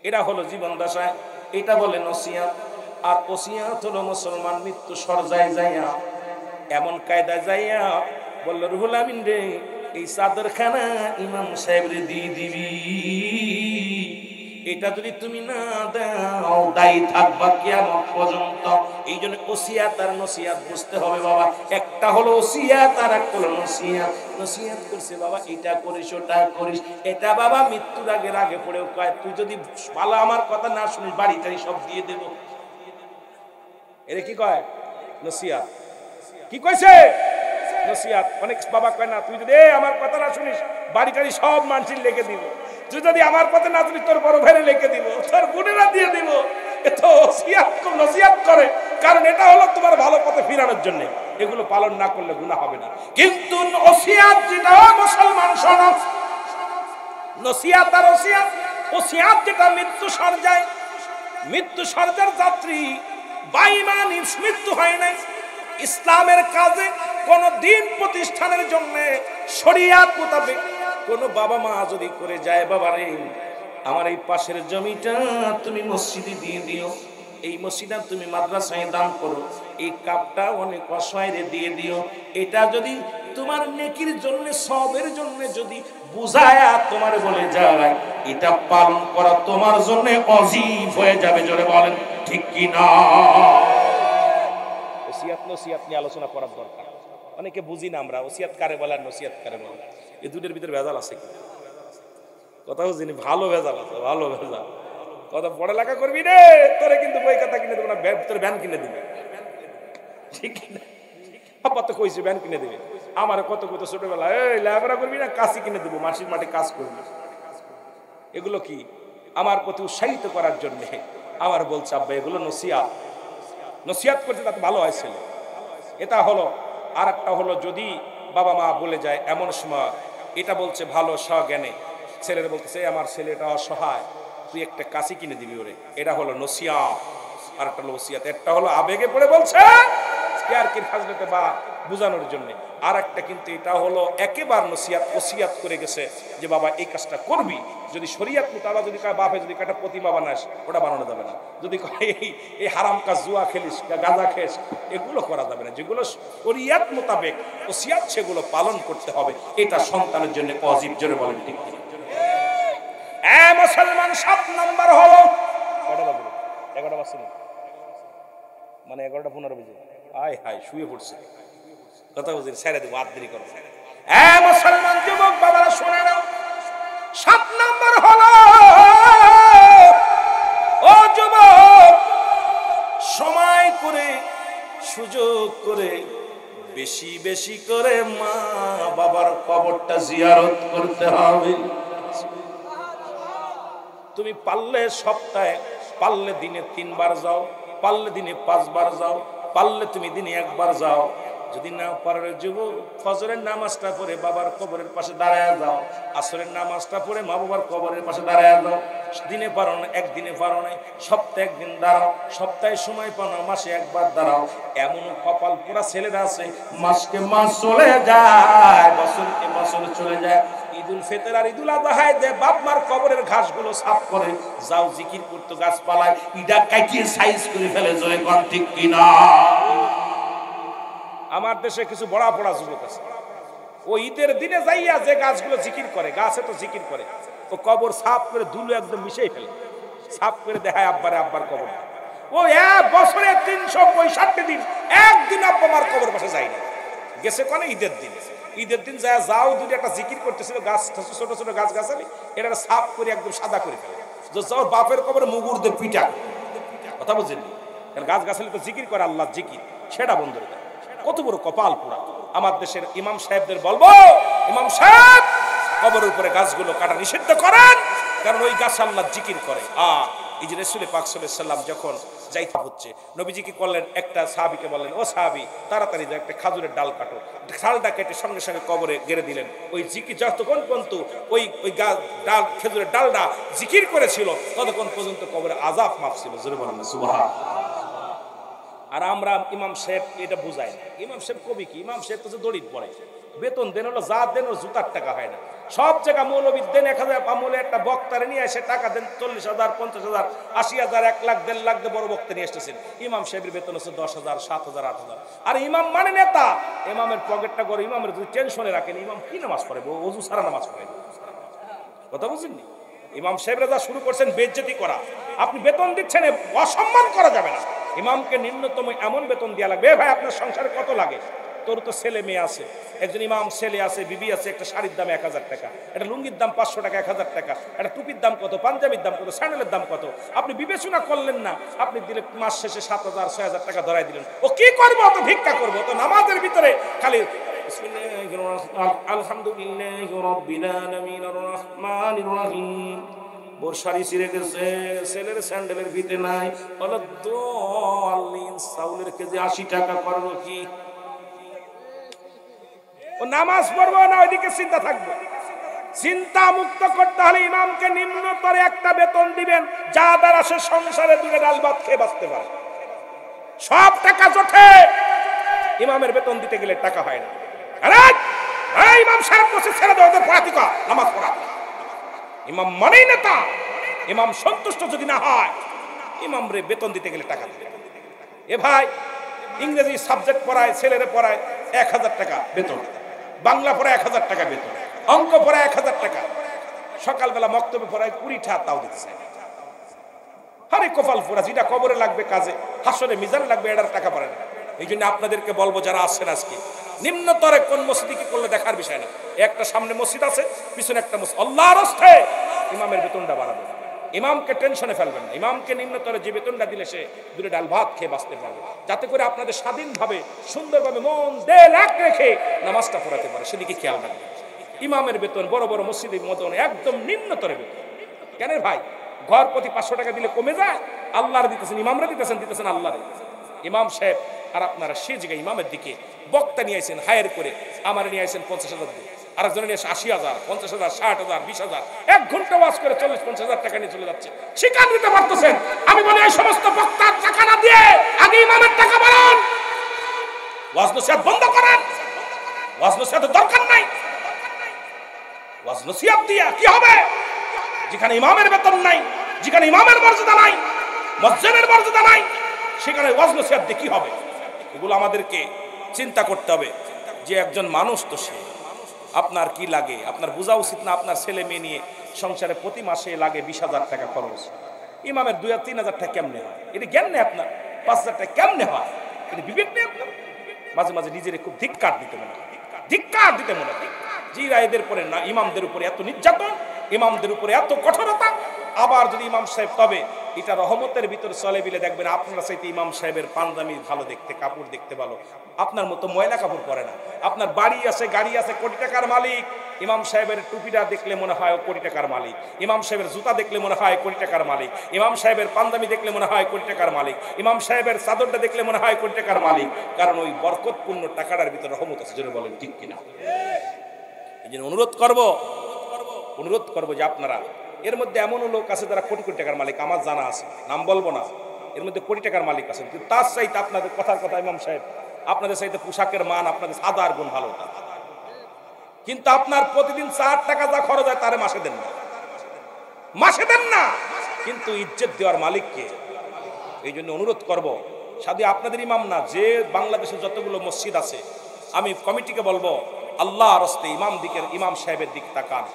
এটা হলো জীবন দশায়, এটা বলে নসিহাত। আর ওসিয়াত হলো মুসলমান মৃত্যু সরজায় যাইয়া এমন কায়দায় যাইয়া বলল, রুহুল আমিন রে, এই চাদর খানা ইমাম সাহেব রে দিয়ে দিবি, এটা যদি তুমি না দাও দায়ী থাকবা কিয়ামত পর্যন্ত। এই জন্য ওসিয়াত আর নসিয়াত বুঝতে হবে বাবা। একটা হলো ওসিয়াত আর একটা হলো নসিয়াত। নসিয়াত করছে বাবা এটা করিস, ওটা করিস, এটা বাবা মৃত্যুর আগে পড়েও কয়, তুই যদি ভালো আমার কথা না শুনিস বাড়ি টাড়ি সব দিয়ে দেব। এর কি কয়? নসিয়াত। কি কইছে? নসিয়াত। অনেক বাবা কয় না, তুই যদি আমার কথা না শুনিস বাড়ি টাড়ি সব মানুষের লিখে দিব, তুই যদি আমার পথে না তুলিস তোর বড় ভাইরে লিখে দিব, তোর বোনেরা দিয়ে দিব। এত নসিয়াত করে, কারণ এটা হলো তোমার ভালো পথে ফিরানোর জন্য। এগুলো পালন না করলে গুনাহ হবে না। কিন্তু ওসিয়াত যেটা, মুসলমান শোনো, নসিয়াত আর ওসিয়াত, ওসিয়াত যেটা মৃত্যু সরজায়, মৃত্যু সরজার যাত্রী বাইমানি মৃত্যু হয় নাই, ইসলামের কাজে কোন দিন প্রতিষ্ঠানের জন্য শরীয়ত মোতাবেক কোন বাবা মা যদি করে যায়, বাবা রে আমার এই পাশের জমিটা তুমি মসজিদে দিয়ে দিও, এই মসজিদটা তুমি মাদ্রাসায় দান করো, এই কাপটা অনেক অসহায়রে দিয়ে দিও, এটা যদি তোমার নেকির জন্য, সবের জন্য যদি বুঝায়া তোমার বলে যায়, এটা পালন করা তোমার জন্য অজীব হয়ে যাবে। জোরে বলেন ঠিক কি না? ওসিয়াত নসিয়াত নিয়ে আলোচনা করার দরকার। অনেকে বুঝি না আমরা ওসিয়াত কারে বলে আর নসিয়াত কারে বলে, এই দুটোর ভিতরে ভেজাল আছে কি? কথা বুঝিনি, ভালো ভেজাল আছে, ভালো ভেজাল। কথা পড়ালেখা করবি রে, তোরে কিন্তু বই খাতা কিনে দেবো না, তোর ভ্যান কিনে দিবে, ঠিক না? আব্বা তো কইছে ভ্যান কিনে দিবে, আমার কত কত ছোটবেলা, এই লেখাপড়া করবি না, কাশি কিনে দেবো, মাসির মাঠে কাজ করবি। এগুলো কি আমার প্রতি উৎসাহিত করার জন্য আমার বলছে আব্বা এগুলো নসিয়াত, নসিয়াত করতে তাতে ভালো হয় ছেলে। এটা হলো। আর একটা হলো যদি বাবা মা বলে যায় এমন সময়, এটা বলছে ভালো স্বজ্ঞানে, ছেলেরা বলতেছে আমার ছেলেটা অসহায়, তুই একটা কাশি কিনে দিবি ওরে, এটা হলো নসিয়াত। আর একটা হলো ওসিয়াত। একটা হলো আবেগে পড়ে বলছে আর কি ফাজলাতে বা বোঝানোর জন্য, আর একটা কিন্তু এটা হলো একেবারে নসিয়াত, ওসিয়াত করে গেছে যে বাবা এই কাজটা করবি, যদি শরীয়ত মোতাবেক যদি কয় বাপে যদি একটা প্রতিমা বানাস, ওটা বানানো যাবে না। যদি কয় এই হারাম কাজ, জুয়া খেলিস, গাঁজা খেস, এগুলো করা যাবে না। যেগুলো শরীয়ত মোতাবেক ওসিয়াত সেগুলো পালন করতে হবে, এটা সন্তানের জন্য ওয়াজিব। জোরে বলেন ঠিক কি? মুসলমান 7 নম্বর হলো কয়টা বাজে? 11টা বাজছে না, মানে 11:15 বাজে। আয় হায়, শুয়ে পড়ছে। কথা বুঝি, ছেড়ে দেবো, আর দেরি করো। মুসলমান যুবক বাবারা শুনে নাও, 7 নম্বর হলো, ও যুবক, সময় করে সুযোগ করে বেশি বেশি করে মা বাবার কবরটা জিয়ারত করতে হবে। তুমি পারলে সপ্তাহে, পারলে দিনে 3 বার যাও, পারলে দিনে 5 বার যাও, পারলে তুমি দিনে 1 বার যাও। যদি না পারো যুবক, ফজরের নামাজটা পড়ে বাবার কবরের পাশে দাঁড়ায় যাও, আসরের নামাজটা পড়ে মা বাবার কবরের পাশে দাঁড়ায় যাও। দিনে পারো না, একদিনে পারো না, সপ্তাহে 1 দিন দাঁড়াও, সপ্তাহে সময় পাও না, মাসে 1 বার দাঁড়াও। এমন কপাল পোড়া ছেলেরা আছে, মাসকে মাস চলে যায়, বছরকে বছর চলে যায়। ঈদুল ফিতর আর ঈদুল আযহায় যে বাপ মার কবরের ঘাসগুলো সাফ করে যাও, জিকির করতে গাছপালায় ইডা কাটিয়ে সাইজ করে ফেলে, জয় কোন ঠিক কিনা? আমার দেশে কিছু বড়া পড়া যুবক আছে, ও ঈদের দিনে যাইয়া যে গাছগুলো জিকির করে, গাছে তো জিকির করে, ও কবর সাফ করে ধুলো একদম মিশিয়ে ফেলে, সাফ করে দেখায় আব্বারে আব্বার কবর। ও এক বছরে 365 দিন একদিন আব্বা মার কবর পাশে যায় না, গেছে কোন ঈদের দিন। ঈদের দিন যায়, যাও দুটো একটা জিকির করতেছিল, গাছ ছোট ছোট গাছ গাছালি, এটা সাফ করে একদম সাদা করে ফেলে, যাও বাপের কবরে মুগুর দিয়ে পিটা। কথা বুঝেননি? গাছ গাছালি তো জিকির করে, আল্লাহ জিকির, সেটা বন্ধ করে দেয়। কত বড় কপাল পোড়া। আমার দেশের ইমাম সাহেবদের বলবো, ইমাম সাহেব কবরের উপরে গাছগুলো কাটা নিষিদ্ধ করেন, কারণ ওই গাছ আল্লাহ জিকির করে। এই যে রাসূল পাক সাল্লাল্লাহু আলাইহি ওয়াসাল্লাম যখন যাইতে হচ্ছে, নবীজি কি করলেন, একটা সাহাবীকে বললেন, ও সাহাবী তাড়াতাড়ি যা, একটা খাজুরের ডাল কাটো, ডালটা কেটে সঙ্গে সঙ্গে কবরে গেড়ে দিলেন। ওই জিকির যতক্ষণ পর্যন্ত ওই ডাল, খেজুরের ডালটা জিকির করেছিল, ততক্ষণ পর্যন্ত কবরে আযাব মাফ ছিল। জোরে বলেন সুবহান। আর আমরা ইমাম সাহেব এটা বুঝাই না। ইমাম সাহেব কবি কি, ইমাম সাহেব তো দড়িত পড়ে, বেতন দেন হলো যা দেন, ওর জুতার টাকা হয় না। সব জায়গা মৌলবী দেন 1000, আমলে একটা বক্তারে নিয়ে এসে টাকা দেন 40,000, 50,000, 80,000, 1 লাখ, 1.5 লাখ দিয়ে বড় বক্তা নিয়ে এসেছেন। ইমাম সাহেবের বেতন হচ্ছে 10,000, 7,000, 8,000। আর ইমাম মানে নেতা, ইমামের পকেটটা করে, ইমামের যদি টেনশনে রাখেন, ইমাম কি নামাজ পড়ে, ওযু সারা নামাজ পড়ে। কথা বুঝছেন? ইমাম সাহেবরা যা শুরু করছেন বেইজ্জতি করা। আপনি বেতন দিচ্ছেন, অসম্মান করা যাবে না। ইমামকে নিম্নতম এমন বেতন দেওয়া লাগবে। ভাই আপনার সংসারে কত লাগে? তোর তো ছেলে মেয়ে আছে, একজন ইমাম ছেলে আছে, বিবি আছে, একটা শাড়ির দাম 1000 টাকা, একটা লুঙ্গির দাম 500 টাকা, 1000 টাকা, একটা টুপির দাম কত, পাঞ্জাবির দাম কত, স্যান্ডেলের দাম কত, আপনি বিবেচনা করলেন না। আপনি দিলে মাস শেষে 7,000, 6,000 টাকা ধরাই দিলেন। ও কি করবো? তো ভিক্ষা করবো? তো নামাজের ভিতরে খালি আলহামদুলিল্লাহি রাব্বিল আলামিন আর রহমানির রহিম, বর্ষারি ছিঁড়ে গেছে, ছেলের স্যান্ডেলের ভিতরে নাই, চাউলের কেজি 80 টাকা, করবো কি? ও নামাজ পড়বো না, ওইদিকে চিন্তা থাকবে। চিন্তা মুক্ত করতে হলে ইমামকে নিম্নতর একটা বেতন দিবেন, যা দ্বারা সে সংসারে 2 ডাল ভাত খেয়ে বাঁচতে পারে। সব টাকা জোটে, ইমামের বেতন দিতে গেলে টাকা হয় না। ইমাম সাহেব বসে ছেড়ে দেওয়া, ওদের পড়াতে কর, নামাজ পড়া। ইমাম মানেই নেতা। ইমাম সন্তুষ্ট যদি না হয়, ইমাম রে বেতন দিতে গেলে টাকা দিবে। এ ভাই, ইংরেজি সাবজেক্ট পড়ায়, ছেলেরে পড়ায় 1000 টাকা বেতন, বাংলা পড়ায় 1000 টাকা বেতন, অঙ্ক পড়ায় 1000 টাকা, সকালবেলা মক্তবে পড়ায় 20 টাকা, তাও দিতে চায়। আরে কপাল পোড়া, যেটা কবরে লাগবে কাজে, হাসরে মিজান লাগবে, এটার টাকা পড়ে না। এই জন্য আপনাদেরকে বলবো, যারা আসছেন আজকে, নিম্নতরে কোন মসজিদে কি করলে দেখার বিষয় না। একটা সামনে মসজিদ আছে, পিছনে একটা মসজিদ, আল্লাহর রাস্তে ইমামের বেতনটা বাড়াবে। ইমামকে টেনশনে ফেলবেন না। ইমামকে নিম্নতরে যে বেতনটা দিলে সে 2 ডাল ভাত খেয়ে বাঁচতে পারবে, যাতে করে আপনাদের স্বাধীনভাবে সুন্দরভাবে মন দেল এক রেখে নামাজটা পড়াতে পারে, সেদিকে খেয়াল রাখবেন। ইমামের বেতন বড় বড় মসজিদের মতন একদম নিম্নতরে বেতন। কেন ভাই? ঘর প্রতি 500 টাকা দিলে কমে যায়? আল্লাহর দিতেছেন, ইমামরা দিতেছেন আল্লাহরে। ইমাম সাহেব আর আপনারা সে জায়গায় ইমামের দিকে বক্তা নিয়ে আসেন, হায়ার করে আমার নিয়ে আসেন 50,000 দিয়ে, আরেকজনে নিয়ে আসে 80,000, 50,000, 60,000, 20,000, 1 ঘন্টা ওয়াজ করে 40-50,000 টাকা নিয়ে চলে যাচ্ছে। শিকার দিতে পারতেছেন? আমি বলি এই সমস্ত বক্তার টাকা না দিয়ে আগে ইমামের টাকা বাড়ান, ওয়াজ নসিহত বন্ধ করেন। ওয়াজ নসিহতের দরকার নাই। ওয়াজ নসিহত দিয়া কি হবে? যেখানে ইমামের বেতন নাই, যেখানে ইমামের মর্যাদা নাই, মসজিদের মর্যাদা নাই, সেখানে ওয়াজ নসিহত দিয়ে কি হবে? এগুলো আমাদেরকে চিন্তা করতে হবে যে একজন মানুষ তো সে আপনার কি লাগে? আপনার বোঝা উচিত না আপনার ছেলে মেয়ে নিয়ে সংসারে প্রতি মাসে লাগে 20,000 টাকা খরচ। ইমামের 2,000-3,000 টাকা কেমনে হয়? এটা জ্ঞান নেই আপনার? 5,000 টাকা কেমনে হয়? এটা বিবেক নেই আপনার? মাঝে মাঝে নিজেরে খুব ধিক্কার দিতে মনে হয়, ধিক্কার দিতে মনে হয়। জিরা এদের উপরে না, ইমামদের উপরে এত নির্যাতন, ইমামদের উপরে এত কঠোরতা। আবার যদি ইমাম সাহেব, তবে এটা রহমতের ভিতর চলে বিলে দেখবেন আপনারা চাইতে ইমাম সাহেবের পাঞ্জাবি ভালো দেখতে, কাপড় দেখতে ভালো, আপনার মতো ময়লা কাপড় পরে না। আপনার বাড়ি আছে, গাড়ি আছে, কোটি টাকার মালিক। ইমাম সাহেবের টুপিটা দেখলে মনে হয় ও কোটি টাকার মালিক। ইমাম সাহেবের জুতা দেখলে মনে হয় কোটি টাকার মালিক। ইমাম সাহেবের পাঞ্জাবি দেখলে মনে হয় কোটি টাকার মালিক। ইমাম সাহেবের চাদরটা দেখলে মনে হয় কোটি টাকার মালিক। কারণ ওই বরকতপূর্ণ টাকাটার ভিতরে রহমত আছে। জোরে বলেন ঠিক কিনা? এই জন্য অনুরোধ করবো যে আপনারা, এর মধ্যে এমনও লোক আছে যারা কোটি কোটি টাকার মালিক, আমার জানা আছে, নাম বলবো না, এর মধ্যে কোটি টাকার মালিক আছে। কিন্তু তার চাইতে আপনাদের কথার কথা ইমাম সাহেব, আপনাদের চাইতে পোশাকের মান, আপনাদের সাদার গুণ ভালো। কিন্তু আপনার প্রতিদিন 4 টাকা যা খরচ হয় তারে মাসে দেন না, কিন্তু ইজ্জত দেওয়ার মালিককে। এই জন্য অনুরোধ করবো, সাথে আপনাদের ইমাম না, যে বাংলাদেশের যতগুলো মসজিদ আছে, আমি কমিটিকে বলবো, আল্লাহর রাস্তে ইমাম সাহেবের দিক তাকান।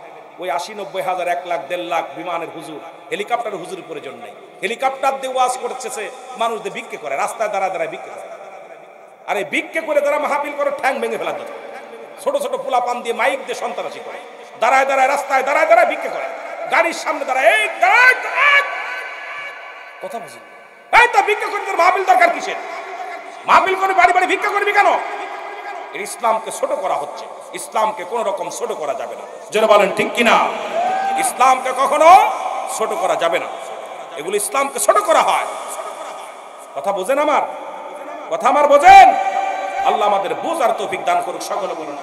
ওই 80-90 হাজার, 1 লাখ 1.5 লাখ বিমানের হুজুর, হেলিকপ্টার হুজুরের প্রয়োজন নেই। হেলিকপ্টার দিয়ে ওয়াজ করতেছে, মানুষদের ভিক্ষে করে, রাস্তায় দাঁড়ায় ভিক্ষে করে। আর এই ভিক্ষে করে যারা মাহফিল করে, ঠ্যাং ভেঙে ফেলা যেত। ছোট ছোট পোলা পান দিয়ে, মাইক দিয়ে সন্ত্রাসী করে, দাঁড়ায় রাস্তায় দাঁড়ায় ভিক্ষে করে, গাড়ির সামনে দাঁড়ায়, এই কথা বুঝি, এই তো ভিক্ষা করে, তোর মাহফিল দরকার কিসের? মাহফিল করে বাড়ি বাড়ি ভিক্ষা করবি কেন? ইসলামকে ছোট করা হচ্ছে। ইসলামকে কোন রকম ছোট করা যাবে না। যারা বলেন ঠিক কিনা? ইসলামকে কখনো ছোট করা যাবে না। এগুলো ইসলামকে ছোট করা হয়। কথা বোঝেন আমার? কথা আমার বোঝেন? আল্লাহ আমাদের বুঝার তৌফিক দান করুক। সকলে বলুন।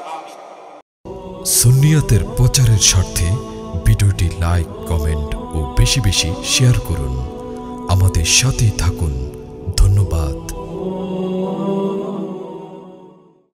সুন্নিয়তের প্রচারের স্বার্থে ভিডিওটি লাইক, কমেন্ট ও বেশি বেশি শেয়ার করুন। আমাদের সাথেই থাকুন।